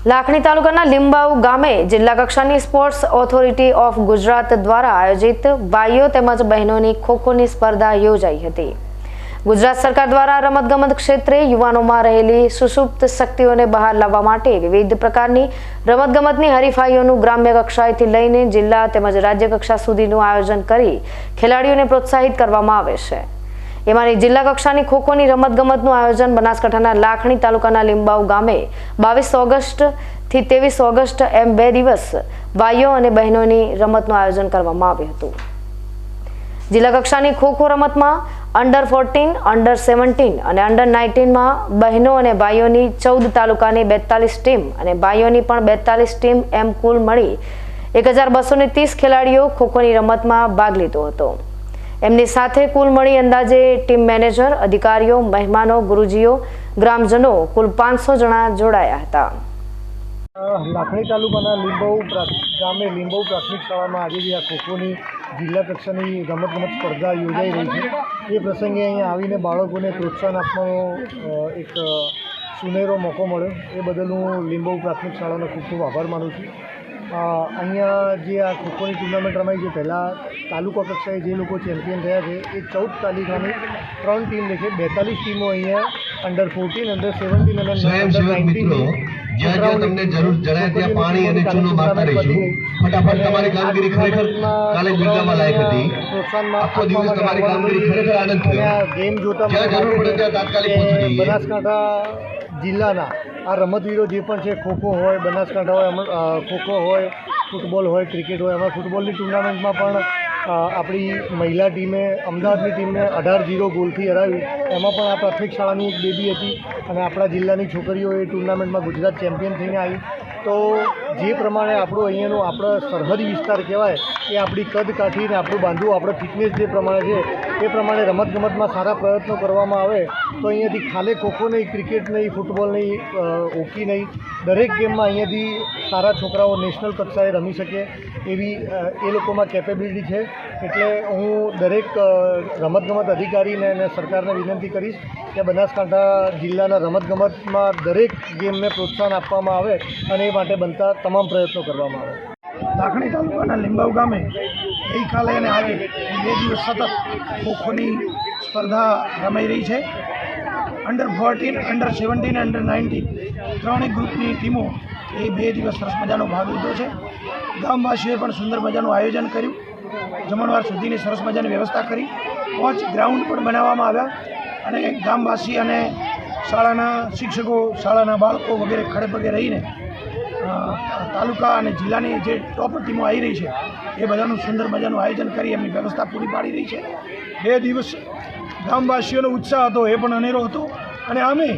લાખણી તાલુકાના લીંબાઉ ગામે જિલ્લા કક્ષાની સ્પોર્ટ્સ ઓથોરિટી ઓફ ગુજરાત દ્વારા આયોજિત ભાઈઓ તેમજ બહેનોની ખોખોની સ્પર્ધા યોજાઈ હતી। ગુજરાત સરકાર દ્વારા રમતગમત ક્ષેત્રે યુવાનોમાં રહેલી સુષુપ્ત શક્તિઓને બહાર લાવવા માટે વિવિધ પ્રકારની રમતગમતની હરીફાઈઓનું ગ્રામ્ય કક્ષાએથી લઈને જિલ્લા તેમજ રાજ્ય કક્ષા સુધીનું આયોજન કરી ખેલાડીઓને પ્રોત્સાહિત કરવામાં આવે છે। એમાંની જિલ્લા કક્ષાની ખોખોની રમતગમતનું આયોજન બનાસકાંઠાના લાખણી તાલુકાના લીંબાઉ ગામે 22 ઓગસ્ટ થી 23 ઓગસ્ટ એમ 2 દિવસ ભાઈઓ અને બહેનોની રમતનું આયોજન કરવામાં આવ્યું હતું। જિલ્લા કક્ષાની ખોખો રમતમાં અંડર 14, અંડર 17 અને અંડર 19માં બહેનો અને ભાઈઓની 14 તાલુકાની 42 ટીમ અને ભાઈઓની પણ 42 ટીમ એમ કુલ મળી 1230 ખેલાડીઓ ખોખોની રમતમાં ભાગ લીધો હતો। એમની સાથે કુલ મળી અંદાજે ટીમ મેનેજર, અધિકારીઓ, મહેમાનો, ગુરુજીઓ, ગ્રામજનો કુલ 500 જણા જોડાયા હતા। લાખણી તાલુકાના લીંબવ ગામે લીંબવ પ્રાથમિક શાળામાં આજે જે આ ખોખોની જિલ્લા કક્ષાની રમતગમત સ્પર્ધા યોજાઈ રહી છે એ પ્રસંગે અહીંયા આવીને બાળકોને પ્રોત્સાહન આપવાનો એક સુનેરો મોકો મળ્યો એ બદલ હું લીંબવ પ્રાથમિક શાળાનો ખૂબ ખૂબ આભાર માનું છું. અહીંયા જે આ ખોખોની ટુર્નામેન્ટ રમાઈ છે, પહેલાં તાલુકા કક્ષાએ જે લોકો ચેમ્પિયન થયા છે એ 14 તાલુકાની 3 ટીમ છે. 42 ટીમો અહીંયા અંડર 14, અંડર 17 અને અંડર 19 જ્યાં જ્યાં તમને જરૂર જણાય ત્યાં પાણી અને ચૂનો મારતા રહીશું. ફટાફટ તમારી કામગીરી ખરેખર કાલે બિરદાવવા લાયક હતી. આખો દિવસ તમારી કામગીરી ખરેખર આનંદ થયો. ગેમ જોતા જ્યાં જરૂર પડે ત્યાં તાત્કાલિક પહોંચી જઈએ. બનાસકાંઠા જિલ્લાના આ રમતવીરો જે પણ છે, ખોખો હોય, બનાસકાંઠા હોય, ખોખો હોય, ફૂટબોલ હોય, ક્રિકેટ હોય, એમાં ફૂટબોલની ટુર્નામેન્ટમાં પણ આપણી મહિલા ટીમે અમદાવાદની ટીમને 18-0 ગોલથી હરાવી. એમાં પણ આ પ્રાથમિક શાળાની એક બેબી હતી અને આપણા જિલ્લાની છોકરીઓ એ ટુર્નામેન્ટમાં ગુજરાત ચેમ્પિયન થઈને આવી. તો જે પ્રમાણે આપણું અહીંયાનું આપણો સરહદી વિસ્તાર કહેવાય એ આપણી કદ કાઠીને આપણું બાંધવું, આપણે ફિટનેસ જે પ્રમાણે છે એ પ્રમાણે રમતગમતમાં સારા પ્રયત્નો કરવામાં આવે તો અહીંયાથી ખાલી ખોખો નહીં, ક્રિકેટ નહીં, ફૂટબોલ નહીં, હોકી નહીં, દરેક ગેમમાં અહીંયાથી સારા છોકરાઓ નેશનલ કક્ષાએ રમી શકે એવી એ લોકોમાં કેપેબિલિટી છે. એટલે હું દરેક રમતગમત અધિકારીને અને સરકારને વિનંતી કરીશ કે બનાસકાંઠા જિલ્લાના રમતગમતમાં દરેક ગેમને પ્રોત્સાહન આપવામાં આવે અને એ માટે બનતા તમામ પ્રયત્નો કરવામાં આવે. લાખણી તાલુકાના લીંબવ ગામે ગઈકાલે અને આજે 2 દિવસ સતત ખોખોની સ્પર્ધા રમાઈ રહી છે. અંડર 14, અંડર 17, અંડર 19 ત્રણેય ગ્રુપની ટીમો એ 2 દિવસ સરસ મજાનો ભાગ લીધો છે. ગામવાસીઓએ પણ સુંદર મજાનું આયોજન કર્યું. જમણવાર સુધીની સરસ મજાની વ્યવસ્થા કરી. 5 ગ્રાઉન્ડ પણ બનાવવામાં આવ્યા અને ગામવાસી અને શાળાના શિક્ષકો, શાળાના બાળકો વગેરે ખડે પગે રહીને તાલુકા અને જિલ્લાની જે ટોપ ટીમો આવી રહી છે એ બધાનું સુંદર મજાનું આયોજન કરી એમની વ્યવસ્થા પૂરી પાડી રહી છે. 2 દિવસ ગામવાસીઓનો ઉત્સાહ હતો એ પણ અનેરો હતો. અને આમે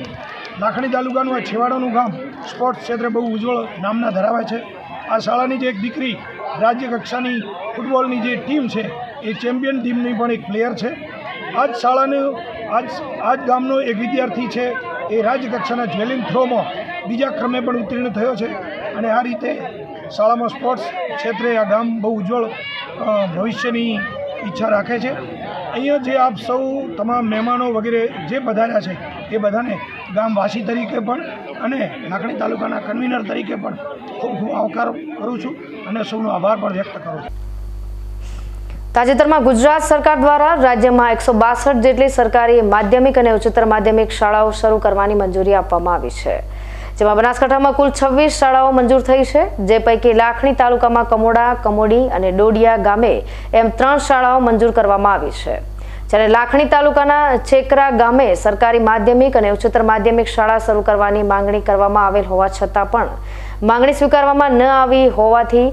લાખણી તાલુકાનું આ છેવાડાનું ગામ સ્પોર્ટ્સ ક્ષેત્રે બહુ ઉજ્જવળ નામના ધરાવે છે. આ શાળાની જે એક દીકરી રાજ્ય કક્ષાની ફૂટબોલની જે ટીમ છે એ ચેમ્પિયન ટીમની પણ એક પ્લેયર છે. આ જ શાળાનું આજ ગામનો એક વિદ્યાર્થી છે એ રાજ્ય કક્ષાના જેવલિન થ્રોમાં 2જા ક્રમે પણ ઉત્તીર્ણ થયો છે. અને આ રીતે શાળામાં સ્પોર્ટ્સ ક્ષેત્રે આ ગામ બહુ ઉજ્જવળ ભવિષ્યની ઈચ્છા રાખે છે. અહીંયા જે આપ સૌ તમામ મહેમાનો વગેરે જે પધાર્યા છે એ બધાને ગામવાસી તરીકે પણ અને લાખણી તાલુકાના કન્વીનર તરીકે પણ ખૂબ ખૂબ આવકાર કરું છું અને સૌનો આભાર પણ વ્યક્ત કરું છું. તાજેતરમાં ગુજરાત સરકાર દ્વારા રાજ્યમાં 162 જેટલી સરકારી માધ્યમિક અને ઉચ્ચતર માધ્યમિક શાળાઓ શરૂ કરવાની મંજૂરી આપવામાં આવી છે. જેમાં બનાસકાંઠામાં કુલ 26 શાળાઓ મંજૂર થઈ છે. જે પૈકી લાખણી તાલુકામાં કમોડા, કમોડી અને ડોડિયા ગામે એમ 3 શાળાઓ મંજૂર કરવામાં આવી છે. જ્યારે લાખણી તાલુકાના ચેકરા ગામે સરકારી માધ્યમિક અને ઉચ્ચતર માધ્યમિક શાળા શરૂ કરવાની માંગણી કરવામાં આવેલ હોવા છતાં પણ માંગણી સ્વીકારવામાં ન આવી હોવાથી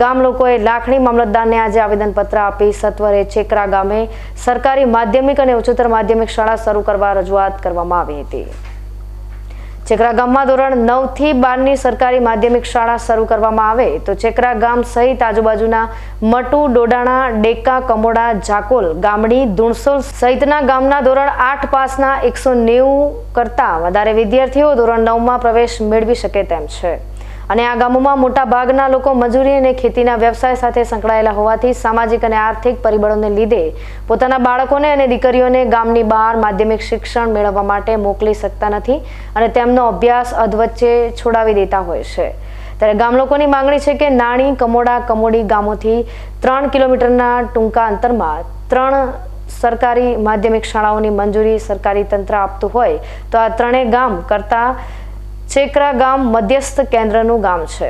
ગામ લોકોએ લાખણી મામલતદારને આજે આવેદનપત્ર આપી સત્વરે ચેકરા ગામે સરકારી માધ્યમિક અને ઉચ્ચતર માધ્યમિક શાળા શરૂ કરવા રજૂઆત કરવામાં આવી હતી. ચેકરા ગામમાં ધોરણ 9 થી 12ની સરકારી માધ્યમિક શાળા શરૂ કરવામાં આવે તો ચેકરા ગામ સહિત આજુબાજુના મટુ, ડોડાણા, ડેકા, કમોડા, જાકોલ, ગામડી, ધુણસોલ સહિતના ગામના ધોરણ 8 પાસના 190 કરતાં વધારે વિદ્યાર્થીઓ ધોરણ 9માં પ્રવેશ મેળવી શકે તેમ છે. અને આ ગામોમાં મોટા ભાગના લોકો મજૂરી અને ખેતીના વ્યવસાય સાથે સંકળાયેલા હોવાથી સામાજિક અને આર્થિક પરિબળોને લીધે પોતાના બાળકોને અને દીકરીઓને ગામની બહાર માધ્યમિક શિક્ષણ મેળવવા માટે મોકલી શકતા નથી અને તેમનો અભ્યાસ અધવચ્ચે છોડાવી દેતા હોય છે. ત્યારે ગામ લોકોની માંગણી છે કે નાણી, કમોડા, કમોડી ગામોથી 3 કિલોમીટરના ટૂંકા અંતરમાં 3 સરકારી માધ્યમિક શાળાઓની મંજૂરી સરકારી તંત્ર આપતું હોય તો આ 3 ગામ કરતા ચેકરા ગામ મધ્યસ્થ કેન્દ્રનું ગામ છે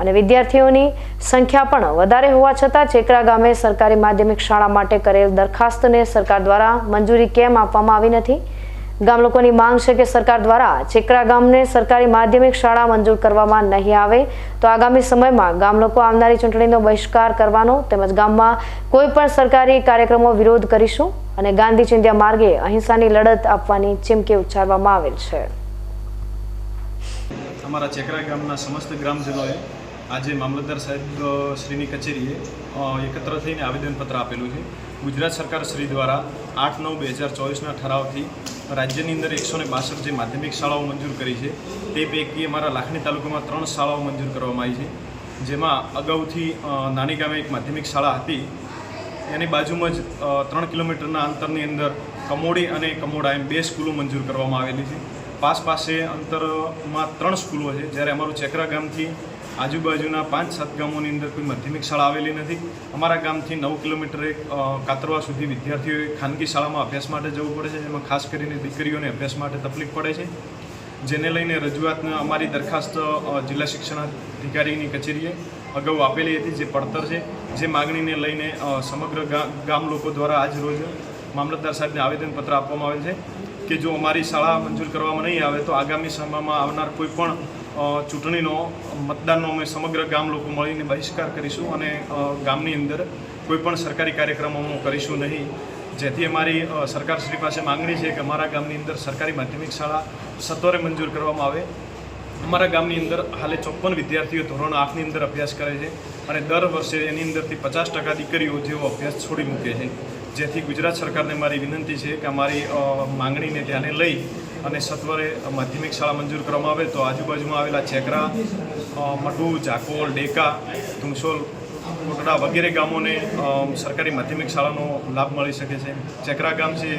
અને વિદ્યાર્થીઓની સંખ્યા પણ વધારે હોવા છતાં ચેકરા ગામે સરકારી માધ્યમિક શાળા માટે કરેલ દરખાસ્તને સરકાર દ્વારા મંજૂરી કેમ આપવામાં આવી નથી? ગામ લોકોની માંગ છે કે સરકાર દ્વારા ચેકરા ગામને સરકારી માધ્યમિક શાળા મંજૂર કરવામાં નહીં આવે તો આગામી સમયમાં ગામ લોકો આવનારી ચૂંટણીનો બહિષ્કાર કરવાનો તેમજ ગામમાં કોઈ પણ સરકારી કાર્યક્રમો વિરોધ કરીશું અને ગાંધી ચિંધ્યા માર્ગે અહિંસાની લડત આપવાની ચીમકી ઉચ્ચારવામાં આવેલ છે. અમારા ચેકરા ગામના સમસ્ત ગ્રામજનોએ આજે મામલતદાર સાહેબ શ્રીની કચેરીએ એકત્ર થઈને આવેદનપત્ર આપેલું છે. ગુજરાત સરકાર શ્રી દ્વારા 8/9/2024ના ઠરાવથી રાજ્યની અંદર 162 જે માધ્યમિક શાળાઓ મંજૂર કરી છે તે પૈકી અમારા લાખણી તાલુકામાં 3 શાળાઓ મંજૂર કરવામાં આવી છે, જેમાં અગાઉથી નાની ગામે એક માધ્યમિક શાળા હતી, એની બાજુમાં જ 3 કિલોમીટરના અંતરની અંદર કમોડી અને કમોડા એમ 2 સ્કૂલો મંજૂર કરવામાં આવેલી છે. પાસે અંતરમાં 3 સ્કૂલો છે, જ્યારે અમારું ચેકરા ગામથી આજુબાજુના 5-7 ગામોની અંદર કોઈ માધ્યમિક શાળા આવેલી નથી. અમારા ગામથી 9 કિલોમીટરે કાતરવા સુધી વિદ્યાર્થીઓએ ખાનગી શાળામાં અભ્યાસ માટે જવું પડે છે, જેમાં ખાસ કરીને દીકરીઓને અભ્યાસ માટે તકલીફ પડે છે, જેને લઈને રજૂઆતને અમારી દરખાસ્ત જિલ્લા શિક્ષણાધિકારીની કચેરીએ અગાઉ આપેલી હતી, જે પડતર છે. જે માગણીને લઈને સમગ્ર ગામ લોકો દ્વારા આજ રોજ મામલતદાર સાહેબને આવેદનપત્ર આપવામાં આવેલ છે કે જો અમારી શાળા મંજૂર કરવામાં નહીં આવે તો આગામી સમયમાં આવનાર કોઈ પણ ચૂંટણીનો મતદાનનો અમે સમગ્ર ગામ લોકો મળીને બહિષ્કાર કરીશું અને ગામની અંદર કોઈ પણ સરકારી કાર્યક્રમો કરીશું નહીં. જેથી અમારી સરકારશ્રી પાસે માગણી છે કે અમારા ગામની અંદર સરકારી માધ્યમિક શાળા સત્વરે મંજૂર કરવામાં આવે. અમારા ગામની અંદર હાલે 54 વિદ્યાર્થીઓ ધોરણ 8ની અંદર અભ્યાસ કરે છે અને દર વર્ષે એની અંદરથી 50% દીકરીઓ જેઓ અભ્યાસ છોડી મૂકે છે. જેથી ગુજરાત સરકારને મારી વિનંતી છે કે અમારી માંગણીને ધ્યાને લઈ અને સત્વરે માધ્યમિક શાળા મંજૂર કરવામાં આવે તો આજુબાજુમાં આવેલા ચેકરા, મઢુ, ઝાકોલ, ડેકા, ધુમસોલ, કોટડા વગેરે ગામોને સરકારી માધ્યમિક શાળાનો લાભ મળી શકે છે. ચેકરા ગામ છે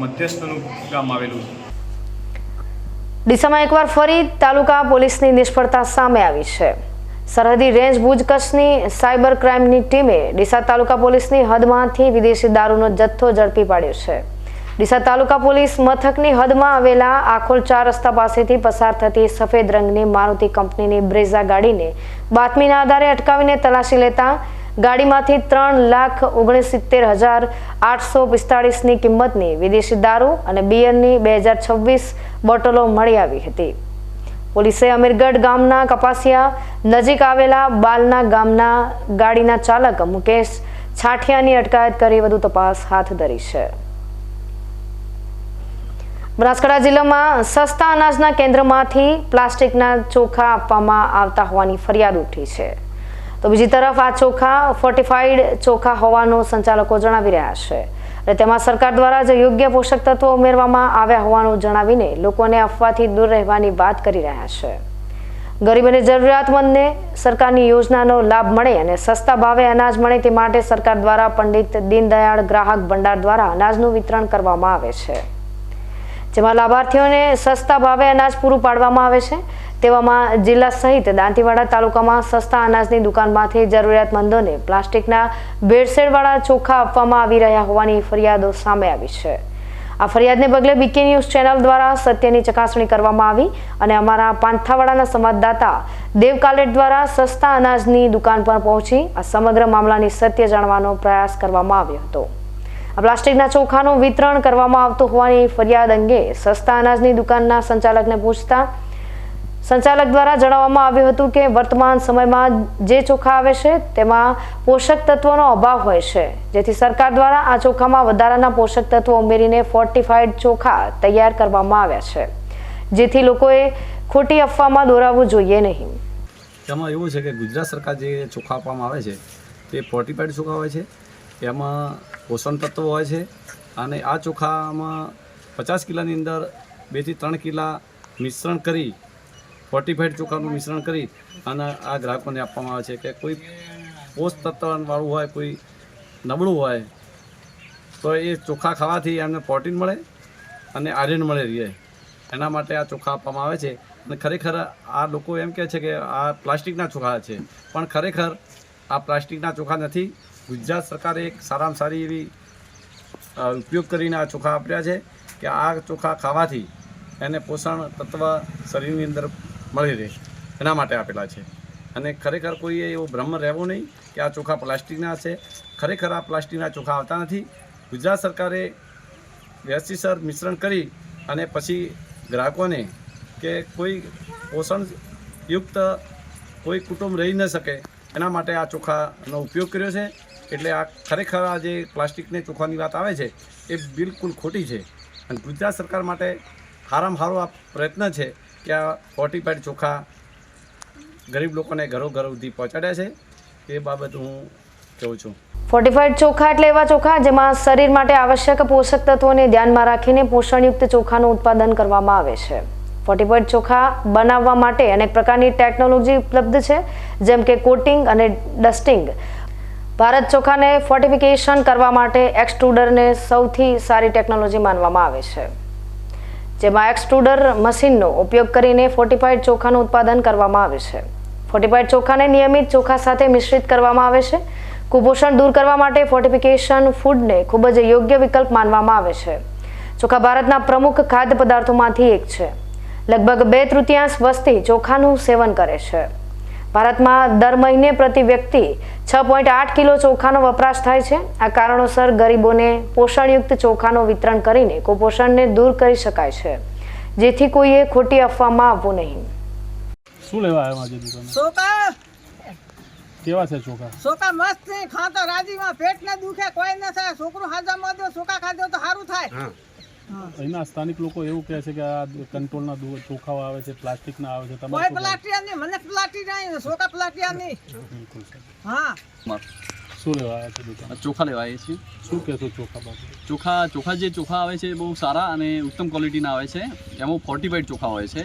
મધ્યસ્થનું ગામ આવેલું છે. ડીસામાં એકવાર ફરી તાલુકા પોલીસની નિષ્ફળતા સામે આવી છે. સરહદી રેન્જ ભુજ કચ્છની સાયબર ક્રાઇમની ટીમે ડીસા તાલુકા પોલીસની હદમાંથી વિદેશી દારૂનો જથ્થો ઝડપી પાડ્યો છે. ડીસા તાલુકા પોલીસ મથકની હદમાં આવેલા આખોલ 4 રસ્તા પાસેથી પસાર થતી સફેદ રંગની મારુતિ કંપનીની બ્રેઝા ગાડીને બાતમીના આધારે અટકાવીને તલાશી લેતા ગાડીમાંથી 3,69,845ની કિંમતની વિદેશી દારૂ અને બિયરની 2026 બોટલો મળી આવી હતી. પોલીસે અમીરગઢ ગામના કપાસિયા નજીક આવેલા બાલના ગામના ગાડીના ચાલક મુકેશ છાઠિયાની અટકાયત કરી વધુ તપાસ હાથ ધરી છે. બનાસકાંઠા જિલ્લામાં સસ્તા અનાજના કેન્દ્રમાંથી પ્લાસ્ટિકના ચોખા આપવામાં આવતા હોવાની ફરિયાદ ઉઠી છે. તો બીજી તરફ આ ચોખા ફોર્ટિફાઈડ ચોખા હોવાનું સંચાલકો જણાવી રહ્યા છે અને તેમાં સરકાર દ્વારા જ યોગ્ય પોષક તત્વો ઉમેરવામાં આવ્યા હોવાનું જણાવીને લોકોને અફવાથી દૂર રહેવાની વાત કરી રહ્યા છે. ગરીબ અને જરૂરિયાતમંદને સરકારની યોજનાનો લાભ મળે અને સસ્તા ભાવે અનાજ મળે તે માટે સરકાર દ્વારા પંડિત દીનદયાળ ગ્રાહક ભંડાર દ્વારા અનાજનું વિતરણ કરવામાં આવે છે, જેમાં લાભાર્થીઓને સસ્તા ભાવે અનાજ પૂરું પાડવામાં આવે છે. તેવામાં જિલ્લા સહિત દાંતીવાડા તાલુકામાં સસ્તા અનાજની દુકાનમાંથી જરૂરિયાતમંદોને પ્લાસ્ટિકના ભેળસેળવાળા ચોખા આપવામાં આવી રહ્યા હોવાની ફરિયાદો સામે આવી છે. આ ફરિયાદને પગલે બીકે ન્યૂઝ ચેનલ દ્વારા સત્યની ચકાસણી કરવામાં આવી અને અમારા પાંથાવાડાના સંવાદદાતા દેવ કાલેટ દ્વારા સસ્તા અનાજની દુકાન પર પહોંચી આ સમગ્ર મામલાની સત્ય જાણવાનો પ્રયાસ કરવામાં આવ્યો હતો. આ પ્લાસ્ટિકના ચોખાનું વિતરણ કરવામાં આવતું હોવાની ફરિયાદ અંગે સસ્તા અનાજની દુકાનના સંચાલકને પૂછતા સંચાલક દ્વારા જણાવવામાં આવ્યું હતું કે વર્તમાન સમયમાં જે ચોખા આવે છે તેમાં પોષક તત્વોનો અભાવ હોય છે, જેથી સરકાર દ્વારા આ ચોખામાં વધારાના પોષક તત્વો ઉમેરીને ફોર્ટિફાઈડ ચોખા તૈયાર કરવામાં આવ્યા છે, જેથી લોકોએ ખોટી અફવામાં દોરાવવું જોઈએ નહીં. તેમાં એવું છે કે ગુજરાત સરકાર જે ચોખા આપવામાં આવે છે તે ફોર્ટિફાઈડ ચોખા હોય છે, એમાં પોષણ તત્વો હોય છે અને આ ચોખામાં 50 કિલાની અંદર 2 થી 3 કિલા મિશ્રણ કરી ફોર્ટિફાઈડ ચોખાનું મિશ્રણ કરી અને આ ગ્રાહકોને આપવામાં આવે છે કે કોઈ પોષક તત્વવાળું હોય, કોઈ નબળું હોય તો એ ચોખા ખાવાથી એમને પ્રોટીન મળે અને આયરન મળે રહે, એના માટે આ ચોખા આપવામાં આવે છે. અને ખરેખર આ લોકો એમ કહે છે કે આ પ્લાસ્ટિકના ચોખા છે, પણ ખરેખર આ પ્લાસ્ટિકના ચોખા નથી. ગુજરાત સરકારે એક સારામાં સારી એવી ઉપયોગ કરીને આ ચોખા આપ્યા છે કે આ ચોખા ખાવાથી એને પોષણ તત્વ શરીરની અંદર મળી રહે, એના માટે આપેલા છે. અને ખરેખર કોઈએ એવો ભ્રમ રહેવો નહીં કે આ ચોખા પ્લાસ્ટિકના છે. ખરેખર આ પ્લાસ્ટિકના ચોખા આવતા નથી. ગુજરાત સરકારે વ્યવસ્થિત મિશ્રણ કરી અને પછી ગ્રાહકોને કે કોઈ પોષણયુક્ત કોઈ કુટુંબ રહી ન શકે એના માટે આ ચોખાનો ઉપયોગ કર્યો છે. એટલે આ ખરેખર આ જે પ્લાસ્ટિકને ચોખાની વાત આવે છે એ બિલકુલ ખોટી છે. અને ગુજરાત સરકાર માટે સારામાં સારો આ પ્રયત્ન છે કે આ ફોર્ટિફાઈડ ચોખા ગરીબ લોકોને ઘરો ઘર સુધી પહોંચાડ્યા છે. એ બાબત હું કહું છું. ફોર્ટિફાઈડ ચોખા એટલે એવા ચોખા જેમાં શરીર માટે આવશ્યક પોષક તત્વોને ધ્યાનમાં રાખીને પોષણયુક્ત ચોખાનું ઉત્પાદન કરવામાં આવે છે. ફોર્ટિફાઈડ ચોખા બનાવવા માટે અનેક પ્રકારની ટેકનોલોજી ઉપલબ્ધ છે, જેમ કે કોટિંગ અને ડસ્ટિંગ. ભારત ચોખાને ફોર્ટિફિકેશન કરવા માટે એક્સટ્રુડરને સૌથી સારી ટેકનોલોજી માનવામાં આવે છે, જેમાં એક્સટ્રુડર મશીનનો ઉપયોગ કરીને ફોર્ટિફાઈડ ચોખાનું ઉત્પાદન કરવામાં આવે છે. ફોર્ટિફાઈડ ચોખાને નિયમિત ચોખા સાથે મિશ્રિત કરવામાં આવે છે. કુપોષણ દૂર કરવા માટે ફોર્ટિફિકેશન ફૂડને ખૂબ જ યોગ્ય વિકલ્પ માનવામાં આવે છે. ચોખા ભારતના પ્રમુખ ખાદ્ય પદાર્થોમાંથી એક છે. લગભગ 2/3 વસ્તી ચોખાનું સેવન કરે છે. ભારતમાં દર મહિને પ્રતિ વ્યક્તિ 6.8 કિલો ચોખાનો વપરાશ થાય છે. આ કારણોસર ગરીબોને પોષણયુક્ત ચોખાનું વિતરણ કરીને કુપોષણને દૂર કરી શકાય છે, જેથી કોઈએ ખોટી અફવામાં આવવું નહીં. શું લેવા આવ્યા આજે દુકાને? ચોખા કેવા છે ચોખા? ચોખા મસ્ત છે, ખાતો રાજીમાં, પેટ ને દુખે, કોઈ ન થાય. છોકરું હાજામાં દો, ચોખા ખાધો તો સારું થાય. અહીંના સ્થાનિક લોકો એવું કહે છે કે આ કંટ્રોલના ચોખાઓ આવે છે, પ્લાસ્ટિકના આવે છે. કોઈ પ્લાસ્ટિક નહીં, મને પ્લાસ્ટિક નહીં, ચોખા પ્લાસ્ટિક નહીં. હા, શું લેવા આવ્યા છે દુકાન? ચોખા લેવા આવ્યા છીએ. શું કહેશો ચોખા બાબતે? ચોખા જે ચોખા આવે છે બહુ સારા અને ઉત્તમ ક્વોલિટીના આવે છે. એમાં ફોર્ટિફાઈડ ચોખા હોય છે.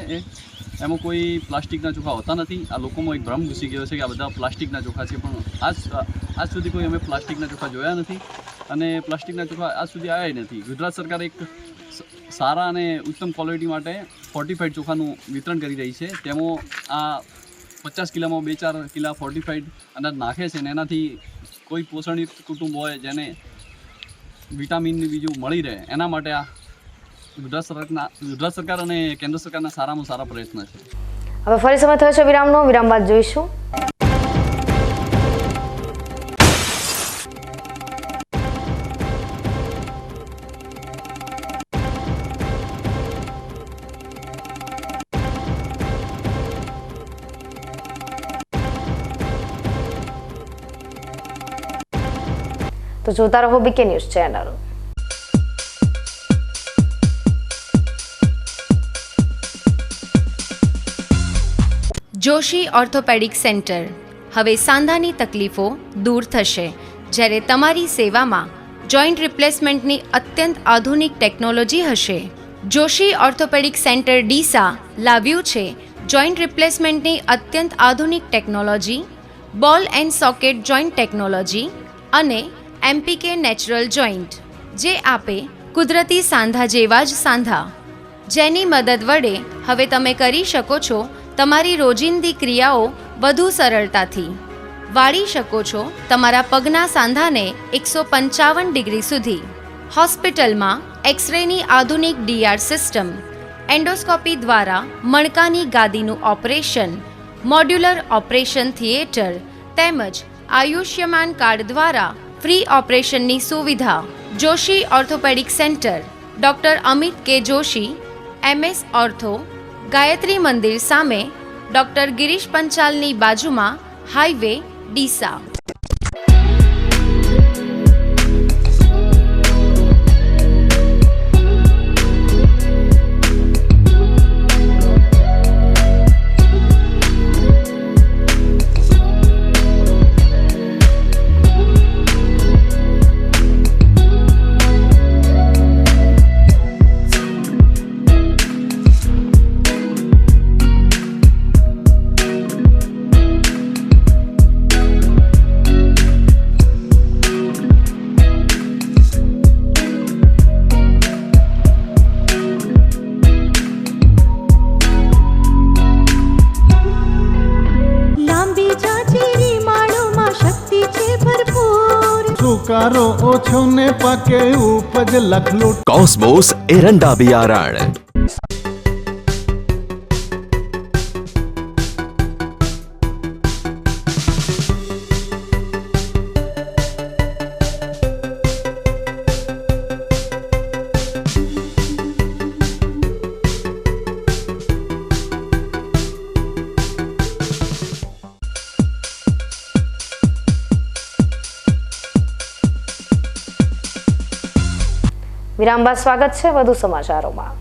એમાં કોઈ પ્લાસ્ટિકના ચોખા હોતા નથી. આ લોકોમાં એક ભ્રમ ઘૂસી ગયો છે કે આ બધા પ્લાસ્ટિકના ચોખા છે, પણ આજ સુધી કોઈ અમે પ્લાસ્ટિકના ચોખા જોયા નથી અને પ્લાસ્ટિકના ચોખા આજ સુધી આવ્યા નથી. ગુજરાત સરકાર એક સારા અને ઉત્તમ ક્વોલિટી માટે ફોર્ટિફાઈડ ચોખાનું વિતરણ કરી રહી છે. તેમાં આ 50 કિલામાં 2-4 કિલા ફોર્ટિફાઈડ અનાજ નાખે છે અને એનાથી કોઈ પોષણયુક્ત કુટુંબ હોય જેને વિટામિનની બીજું મળી રહે, એના માટે આ ગુજરાત સરકાર અને કેન્દ્ર સરકારના સારામાં સારા પ્રયત્ન છે. હવે ફરી સમય થયો છે વિરામનો. વિરામ બાદ જોઈશું તો જોતા રહો BK news channel. Joshi orthopaedic centre. હવે સાંધાની તકલીફો દૂર થશે, જ્યારે તમારી સેવામાં જોઈન્ટ રિપ્લેસમેન્ટની અત્યંત આધુનિક ટેકનોલોજી હશે. જોશી ઓર્થોપેડિક સેન્ટર ડીસા લાવ્યું છે જોઈન્ટ રિપ્લેસમેન્ટની અત્યંત આધુનિક ટેકનોલોજી, બોલ એન્ડ સોકેટ જોઈન્ટ ટેકનોલોજી અને એમપીકે નેચરલ જોઈન્ટ, જે આપે કુદરતી સાંધા જેવા જ સાંધા, જેની મદદ વડે હવે તમે કરી શકો છો તમારી રોજિંદી ક્રિયાઓ વધુ સરળતાથી. વાળી શકો છો તમારા પગના સાંધાને 155 ડિગ્રી સુધી. હોસ્પિટલમાં એક્સરેની આધુનિક ડીઆર સિસ્ટમ, એન્ડોસ્કોપી દ્વારા મણકાની ગાદીનું ઓપરેશન, મોડ્યુલર ઓપરેશન થિયેટર તેમજ આયુષ્યમાન કાર્ડ દ્વારા ફ્રી ઓપરેશનની સુવિધા. Joshi orthopaedic centre, doctor Amit કે જોશી, MS ઓર્થો, ગાયત્રી મંદિર સામે, ડૉક્ટર ગિરીશ પંચાલની બાજુમાં, હાઈવે, ડીસા. સુકારો ઓછો ને પાકે ઉપજ લખલૂટ. કોસ્મોસ એરંડા બિયારણ. વિરામ બાદ સ્વાગત છે વધુ સમાચારોમાં.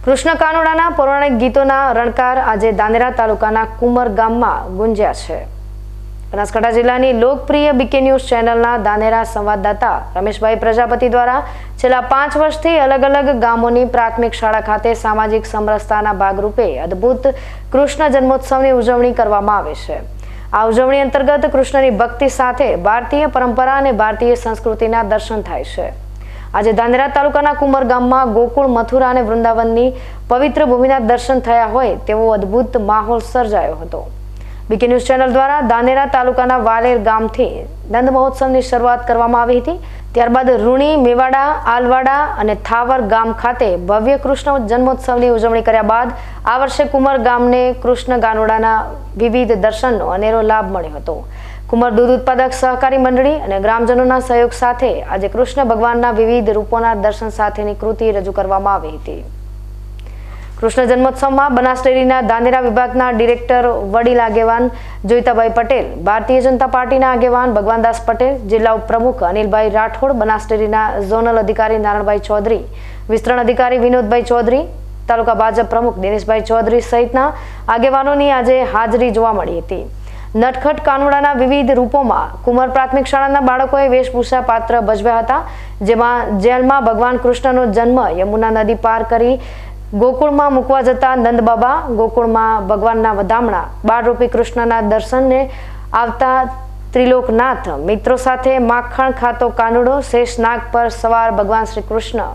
કૃષ્ણ કાનોડાના પૌરાણિક ગીતોના રણકાર આજે ધાનેરા તાલુકાના કુમર ગામમાં ગુંજ્યા છે. બનાસકાંઠા જિલ્લાની લોકપ્રિય બીકે ન્યૂઝ ચેનલના ધાનેરા સંવાદદાતા રમેશભાઈ પ્રજાપતિ દ્વારા છેલ્લા 5 વર્ષથી અલગ અલગ ગામોની પ્રાથમિક શાળા ખાતે સામાજિક સમરસતાના ભાગરૂપે અદ્ભુત કૃષ્ણ જન્મોત્સવની ઉજવણી કરવામાં આવે છે. આ ઉજવણી અંતર્ગત કૃષ્ણની ભક્તિ સાથે ભારતીય પરંપરા અને ભારતીય સંસ્કૃતિના દર્શન થાય છે. આજે ધાનેરા તાલુકાના કુમર ગામમાં ગોકુળ, મથુરા અને વૃંદાવનની પવિત્ર ભૂમિના દર્શન થયા હોય તેવો અદ્ભુત માહોલ સર્જાયો હતો. બીકે ન્યૂઝ ચેનલ દ્વારા ધાનેરા તાલુકાના વાલેર ગામથી નંદ મહોત્સવની શરૂઆત કરવામાં આવી હતી. ત્યારબાદ રૂણી, મેવાડા, આલવાડા અને થાવર ગામ ખાતે ભવ્ય કૃષ્ણ જન્મોત્સવની ઉજવણી કર્યા બાદ આ વર્ષે કુમર ગામને કૃષ્ણ ગાનોડાના વિવિધ દર્શનનો અનેરો લાભ મળ્યો હતો. કુમર દૂધ ઉત્પાદક સહકારી મંડળી અને ગ્રામજનોના સહયોગ સાથે આજે કૃષ્ણ ભગવાનના વિવિધ રૂપોના દર્શન સાથેની કૃતિ રજૂ કરવામાં આવી હતી. કૃષ્ણ જન્મોત્સવમાં બનાસ ડેરીના ધાનેરા વિભાગના ડિરેક્ટર વડીલ આગેવાન જોઈતાભાઈ પટેલ, ભારતીય જનતા પાર્ટીના આગેવાન ભગવાનદાસ પટેલ, જિલ્લા ઉપપ્રમુખ અનિલભાઈ રાઠોડ, બનાસ ડેરીના ઝોનલ અધિકારી નારણભાઈ ચૌધરી, વિસ્તરણ અધિકારી વિનોદભાઈ ચૌધરી, તાલુકા ભાજપ પ્રમુખ દિનેશભાઈ ચૌધરી સહિતના આગેવાનોની આજે હાજરી જોવા મળી હતી. નટખટ કાનુડાના વિવિધ રૂપોમાં કુમર પ્રાથમિક શાળાના બાળકોએ વેશભૂષા પાત્ર ભજવ્યા હતા, જેમાં જેલમાં ભગવાન કૃષ્ણનો જન્મ યમુના નદી પાર કરી ગોકુળમાં મૂકવા જતા નંદબાબા, ગોકુળમાં ભગવાનના વધામણા, બાળરૂપી કૃષ્ણના દર્શનને આવતા ત્રિલોકનાથ, મિત્રો સાથે માખણ ખાતો કાનુડો, શેષનાગ પર સવાર ભગવાન શ્રી કૃષ્ણ,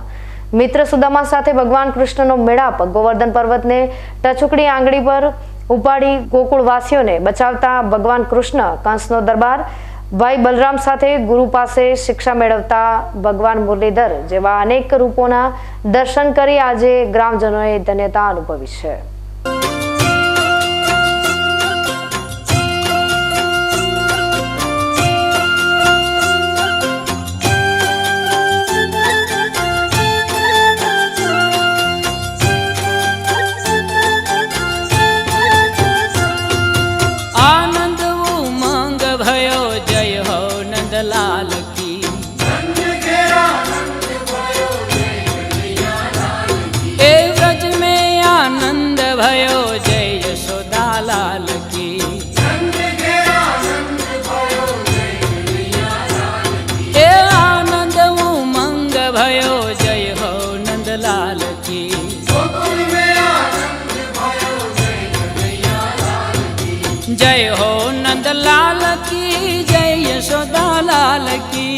મિત્ર સુદામા સાથે ભગવાન કૃષ્ણનો મેળાપ, ગોવર્ધન પર્વતને ટચુકડી આંગળી પર ઉપાડી ગોકુળવાસીઓને બચાવતા ભગવાન કૃષ્ણ, કંસનો દરબાર, ભાઈ બલરામ સાથે ગુરુ પાસે શિક્ષા મેળવતા ભગવાન મુરલીધર જેવા અનેક રૂપોના દર્શન કરી આજે ગ્રામજનોએ ધન્યતા અનુભવી છે. जय हो नंदलाल की, जय यशोदा लाल की,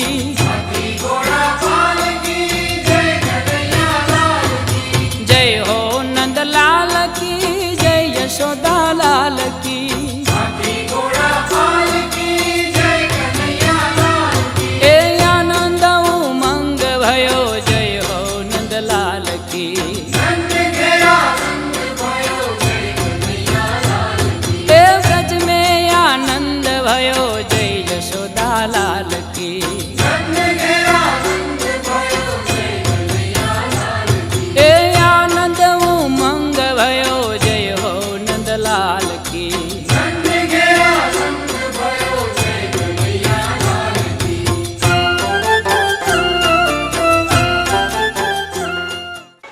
जय हो नंदलाल की, जय यशोदा लाल की, ए आनंद उमंग भयो, जय हो नंदलाल की, आनंद भयो, जय यशोदा लाल की, ए आनंद उमंग भयो, जय हो नंदलाल की.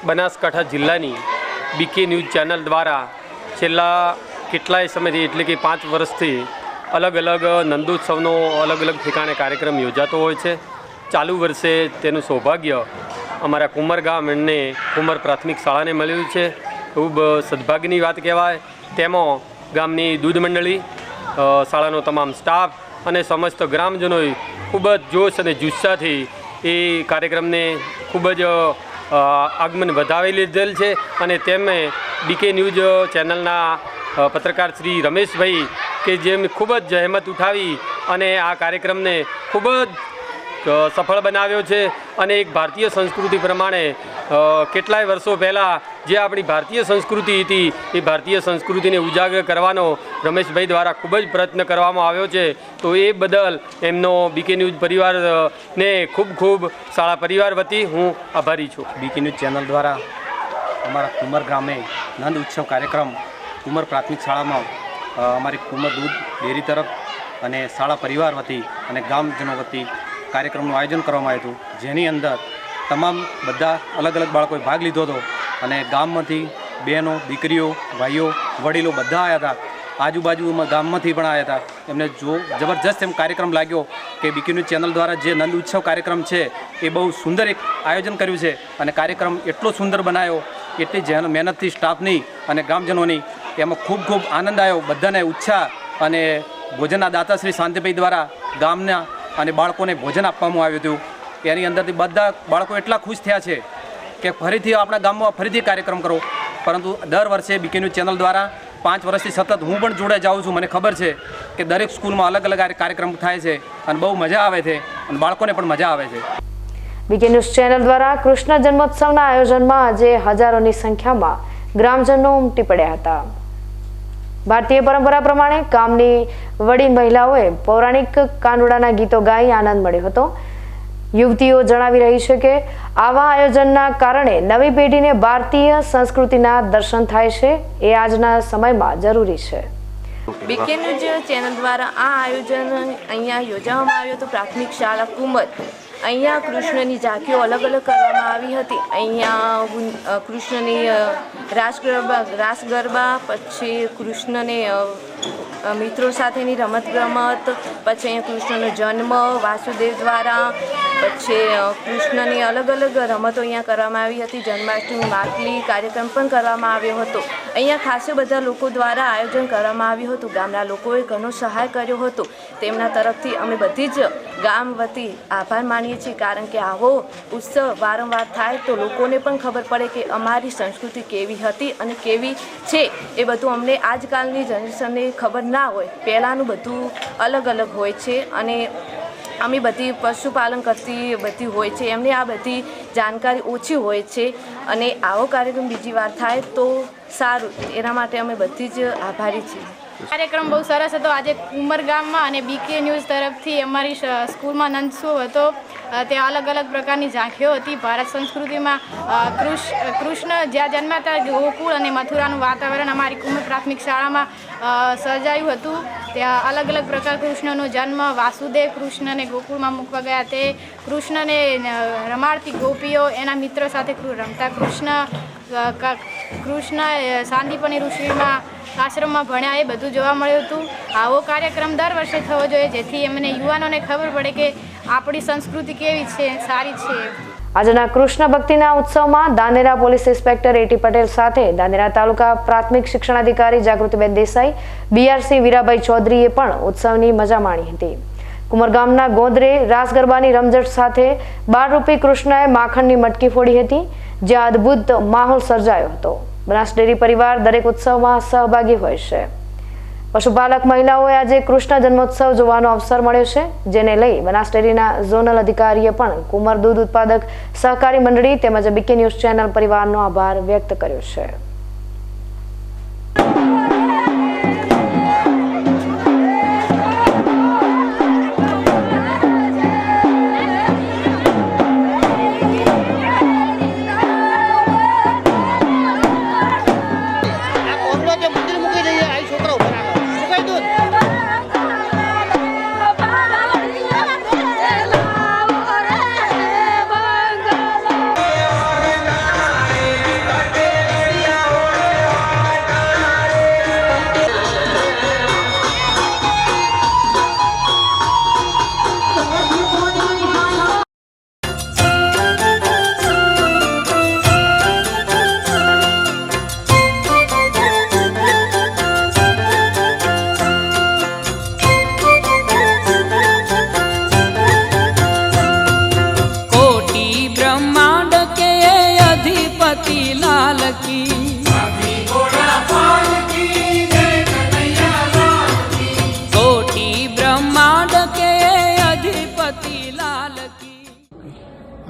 બનાસકાંઠા જિલ્લાની બીકે ન્યૂઝ ચેનલ દ્વારા છેલ્લા કેટલાય સમયથી એટલે કે 5 વર્ષથી અલગ અલગ નંદોત્સવનો અલગ અલગ ઠેકાણે કાર્યક્રમ યોજાતો હોય છે. ચાલુ વર્ષે તેનું સૌભાગ્ય અમારા કુમર ગામ અને કુમર પ્રાથમિક શાળાને મળ્યું છે. ખૂબ સદભાગ્યની વાત કહેવાય. તેમાં ગામની દૂધ મંડળી, શાળાનો તમામ સ્ટાફ અને સમસ્ત ગ્રામજનોએ ખૂબ જ જોશ અને જુસ્સાથી એ કાર્યક્રમને ખૂબ જ આગમન વધાવી લીધેલ છે. અને તેમને બીકે ન્યૂઝ ચેનલના પત્રકાર શ્રી રમેશભાઈ કે જેમ ખૂબ જ જહેમત ઉઠાવી અને આ કાર્યક્રમને ખૂબ જ સફળ બનાવ્યો છે. અને એક ભારતીય સંસ્કૃતિ પ્રમાણે કેટલાય વર્ષો પહેલાં જે આપણી ભારતીય સંસ્કૃતિ હતી એ ભારતીય સંસ્કૃતિને ઉજાગર કરવાનો રમેશભાઈ દ્વારા ખૂબ જ પ્રયત્ન કરવામાં આવ્યો છે. તો એ બદલ એમનો બીકે ન્યૂઝ પરિવારને ખૂબ ખૂબ શાળા પરિવાર વતી હું આભારી છું. બીકે ન્યૂઝ ચેનલ દ્વારા અમારા કુમર ગામે નંદ ઉત્સવ કાર્યક્રમ કુમર પ્રાથમિક શાળામાં અમારી કુમર દૂધ ડેરી તરફ અને શાળા પરિવાર વતી અને ગામજનો વતી કાર્યક્રમનું આયોજન કરવામાં આવ્યું હતું, જેની અંદર તમામ બધા અલગ અલગ બાળકોએ ભાગ લીધો હતો અને ગામમાંથી બહેનો, દીકરીઓ, ભાઈઓ, વડીલો બધા આવ્યા હતા આજુબાજુમાં ગામમાંથી પણ આવ્યા હતા. એમને જબરજસ્ત એમ કાર્યક્રમ લાગ્યો કે બીકે ન્યૂઝ ચેનલ દ્વારા જે નંદ ઉત્સવ કાર્યક્રમ છે એ બહુ સુંદર એક આયોજન કર્યું છે અને કાર્યક્રમ એટલો સુંદર બનાવ્યો, એટલી મહેનતથી સ્ટાફની અને ગ્રામજનોની એમાં ખૂબ ખૂબ આનંદ આવ્યો. બધાને ઉત્સાહ અને ભોજનના દાતા શ્રી શાંતિભાઈ દ્વારા ગામના અને બાળકોને ભોજન આપવામાં આવ્યું હતું. એની અંદરથી બધા બાળકો એટલા ખુશ થયા છે કે ફરીથી આપણા ગામમાં ફરીથી કાર્યક્રમ કરો. પરંતુ દર વર્ષે બીકે ન્યૂઝ ચેનલ દ્વારા 5 વર્ષથી સતત હું પણ જોડે જાઉં છું. મને ખબર છે કે દરેક સ્કૂલમાં અલગ અલગ કાર્યક્રમ થાય છે અને બહુ મજા આવે છે અને બાળકોને પણ મજા આવે છે. બીકે ન્યૂઝ ચેનલ દ્વારા કૃષ્ણ જન્મોત્સવના આયોજનમાં આજે હજારોની સંખ્યામાં ગ્રામજનો ઉમટી પડ્યા હતા. ભારતીય પરંપરા પ્રમાણે ગામની વડીલ મહિલાઓએ પૌરાણિક કાનુડાના ગીતો ગાઈ આનંદ મળ્યો હતો. યુવતીઓ જણાવી રહી છે કે આવા આયોજનના કારણે નવી પેઢીને ભારતીય સંસ્કૃતિના દર્શન થાય છે, એ આજના સમયમાં જરૂરી છે. બીકે ન્યૂઝ ચેનલ દ્વારા આ આયોજન અહીંયા યોજવામાં આવ્યું હતું. પ્રાથમિક શાળા કુંમર અહીંયા કૃષ્ણની ઝાંખીઓ અલગ અલગ કરવામાં આવી હતી. અહીંયા કૃષ્ણની રાસ ગરબા, પછી કૃષ્ણને મિત્રો સાથેની રમત ગમત, પછી અહીંયા કૃષ્ણનો જન્મ વાસુદેવ દ્વારા, પછી કૃષ્ણની અલગ અલગ રમતો અહીંયા કરવામાં આવી હતી. જન્માષ્ટમી માટલી કાર્યક્રમ પણ કરવામાં આવ્યો હતો. અહીંયા ખાસ બધા લોકો દ્વારા આયોજન કરવામાં આવ્યું હતું. ગામના લોકોએ ઘણો સહાય કર્યો હતો. તેમના તરફથી અમે બધી જ ગામ વતી આભાર માનીએ છીએ, કારણ કે આવો ઉત્સવ વારંવાર થાય તો લોકોને પણ ખબર પડે કે અમારી સંસ્કૃતિ કેવી હતી અને કેવી છે. એ બધું અમને આજકાલની જનરેશનને ખબર ના હોય. પહેલાંનું બધું અલગ અલગ હોય છે અને અમે બધી પશુપાલન કરતી બધી હોય છે, એમને આ બધી જાણકારી ઓછી હોય છે. અને આવો કાર્યક્રમ બીજી વાર થાય તો સારું, એના માટે અમે બધી જ આભારી છીએ. કાર્યક્રમ બહુ સરસ હતો. આજે કુંમર ગામમાં અને બીકે ન્યૂઝ તરફથી અમારી સ્કૂલમાં નંદસુવ હતો. ત્યાં અલગ અલગ પ્રકારની ઝાંખીઓ હતી. ભારત સંસ્કૃતિમાં કૃષ્ણ જ્યાં જન્મ્યા હતા ગોકુળ અને મથુરાનું વાતાવરણ અમારી કુંમર પ્રાથમિક શાળામાં સર્જાયું હતું. ત્યાં અલગ અલગ પ્રકાર કૃષ્ણનો જન્મ, વાસુદેવ કૃષ્ણને ગોકુળમાં મૂકવા ગયા તે કૃષ્ણને રમાડતી ગોપીઓ, એના મિત્રો સાથે રમતા કૃષ્ણ સાંદીપની ઋષિમાં આશ્રમમાં ભણ્યા, એ બધું જોવા મળ્યું હતું. આવો કાર્યક્રમ દર વર્ષે થવો જોઈએ, જેથી એમને યુવાનોને ખબર પડે કે આપણી સંસ્કૃતિ કેવી છે, સારી છે. આજના કૃષ્ણ ભક્તિના ઉત્સવમાં Dhanera police inspector A T Patel સાથે ધાનેરા તાલુકા પ્રાથમિક શિક્ષણાધિકારી જાગૃતિબેન દેસાઈ, બીઆરસી વીરાભાઈ ચૌધરીએ પણ ઉત્સવની મજા માણી હતી. કુંમરગામના ગોંદરે રાસ ગરબાની રમઝટ સાથે 12 રૂપી કૃષ્ણએ માખણની મટકી ફોડી હતી, જ્યાં અદ્ભુત માહોલ સર્જાયો હતો. બનાસ ડેરી પરિવાર દરેક ઉત્સવમાં સહભાગી હોય છે. પશુપાલક મહિલાઓએ આજે કૃષ્ણ જન્મોત્સવ જોવાનો અવસર મળ્યો છે, જેને લઈ બનાસ ડેરીના ઝોનલ અધિકારીએ પણ કુંમર દૂધ ઉત્પાદક સહકારી મંડળી તેમજ બીકે ન્યૂઝ ચેનલ પરિવારનો આભાર વ્યક્ત કર્યો છે.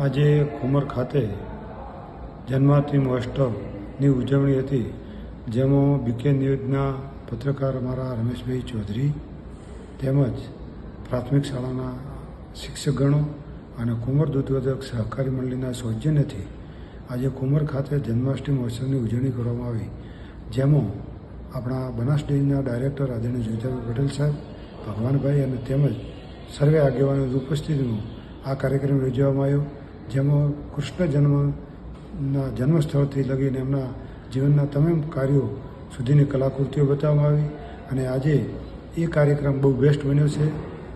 આજે કુંમર ખાતે જન્માષ્ટમી મહોત્સવની ઉજવણી હતી, જેમાં બીકે ન્યૂઝના પત્રકાર અમારા રમેશભાઈ ચૌધરી તેમજ પ્રાથમિક શાળાના શિક્ષકગણો અને કુંમર દૂધ ઉત્પાદક સહકારી મંડળીના સૌજન્યથી આજે કુંમર ખાતે જન્માષ્ટમી મહોત્સવની ઉજવણી કરવામાં આવી, જેમાં આપણા બનાસ ડેરીના ડાયરેક્ટર આદરણીય જોઈતાભાઈ પટેલ સાહેબ, ભગવાનભાઈ અને તેમજ સર્વે આગેવાનોની ઉપસ્થિતિમાં આ કાર્યક્રમ યોજવામાં આવ્યો, જેમાં કૃષ્ણ જન્મસ્થળથી લગીને એમના જીવનના તમામ કાર્યો સુધીની કલાકૃતિઓ બતાવવામાં આવી અને આજે એ કાર્યક્રમ બહુ બેસ્ટ બન્યો છે.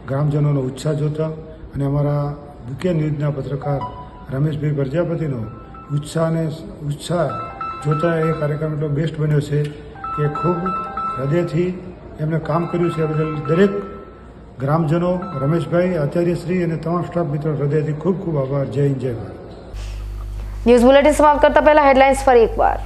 ગ્રામજનોનો ઉત્સાહ જોતા અને અમારા બીકે ન્યૂઝના પત્રકાર રમેશભાઈ પ્રજાપતિનો ઉત્સાહ જોતા એ કાર્યક્રમ એટલો બેસ્ટ બન્યો છે કે ખૂબ હૃદયથી એમણે કામ કર્યું છે. બદલ દરેક ગ્રામજનો, રમેશભાઈ, આચાર્યશ્રી અને તમામ સ્ટાફ મિત્રો હૃદયથી ખૂબ ખૂબ આભાર. જય હિન્દ, જય ભારત. ન્યૂઝ બુલેટિન સમાપ્ત કરતા પહેલા હેડલાઇન્સ ફરી એકવાર.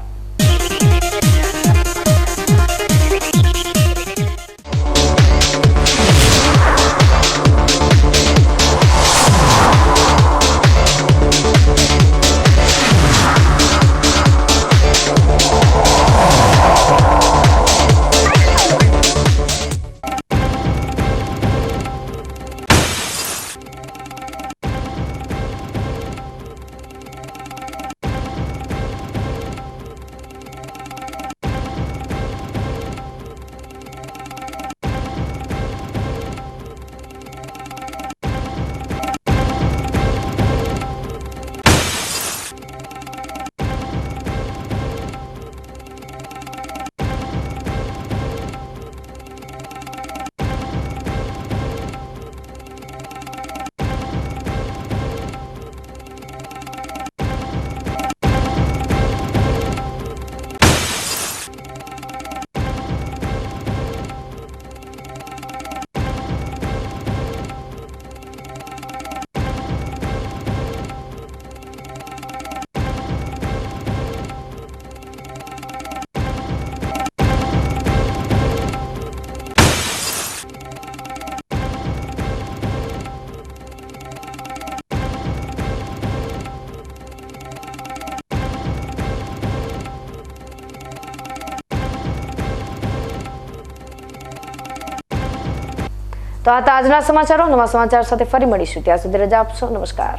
તો આ હતા આજના સમાચારો. નવા સમાચાર સાથે ફરી મળીશું. ત્યાં સુધી રજા આપશો. નમસ્કાર.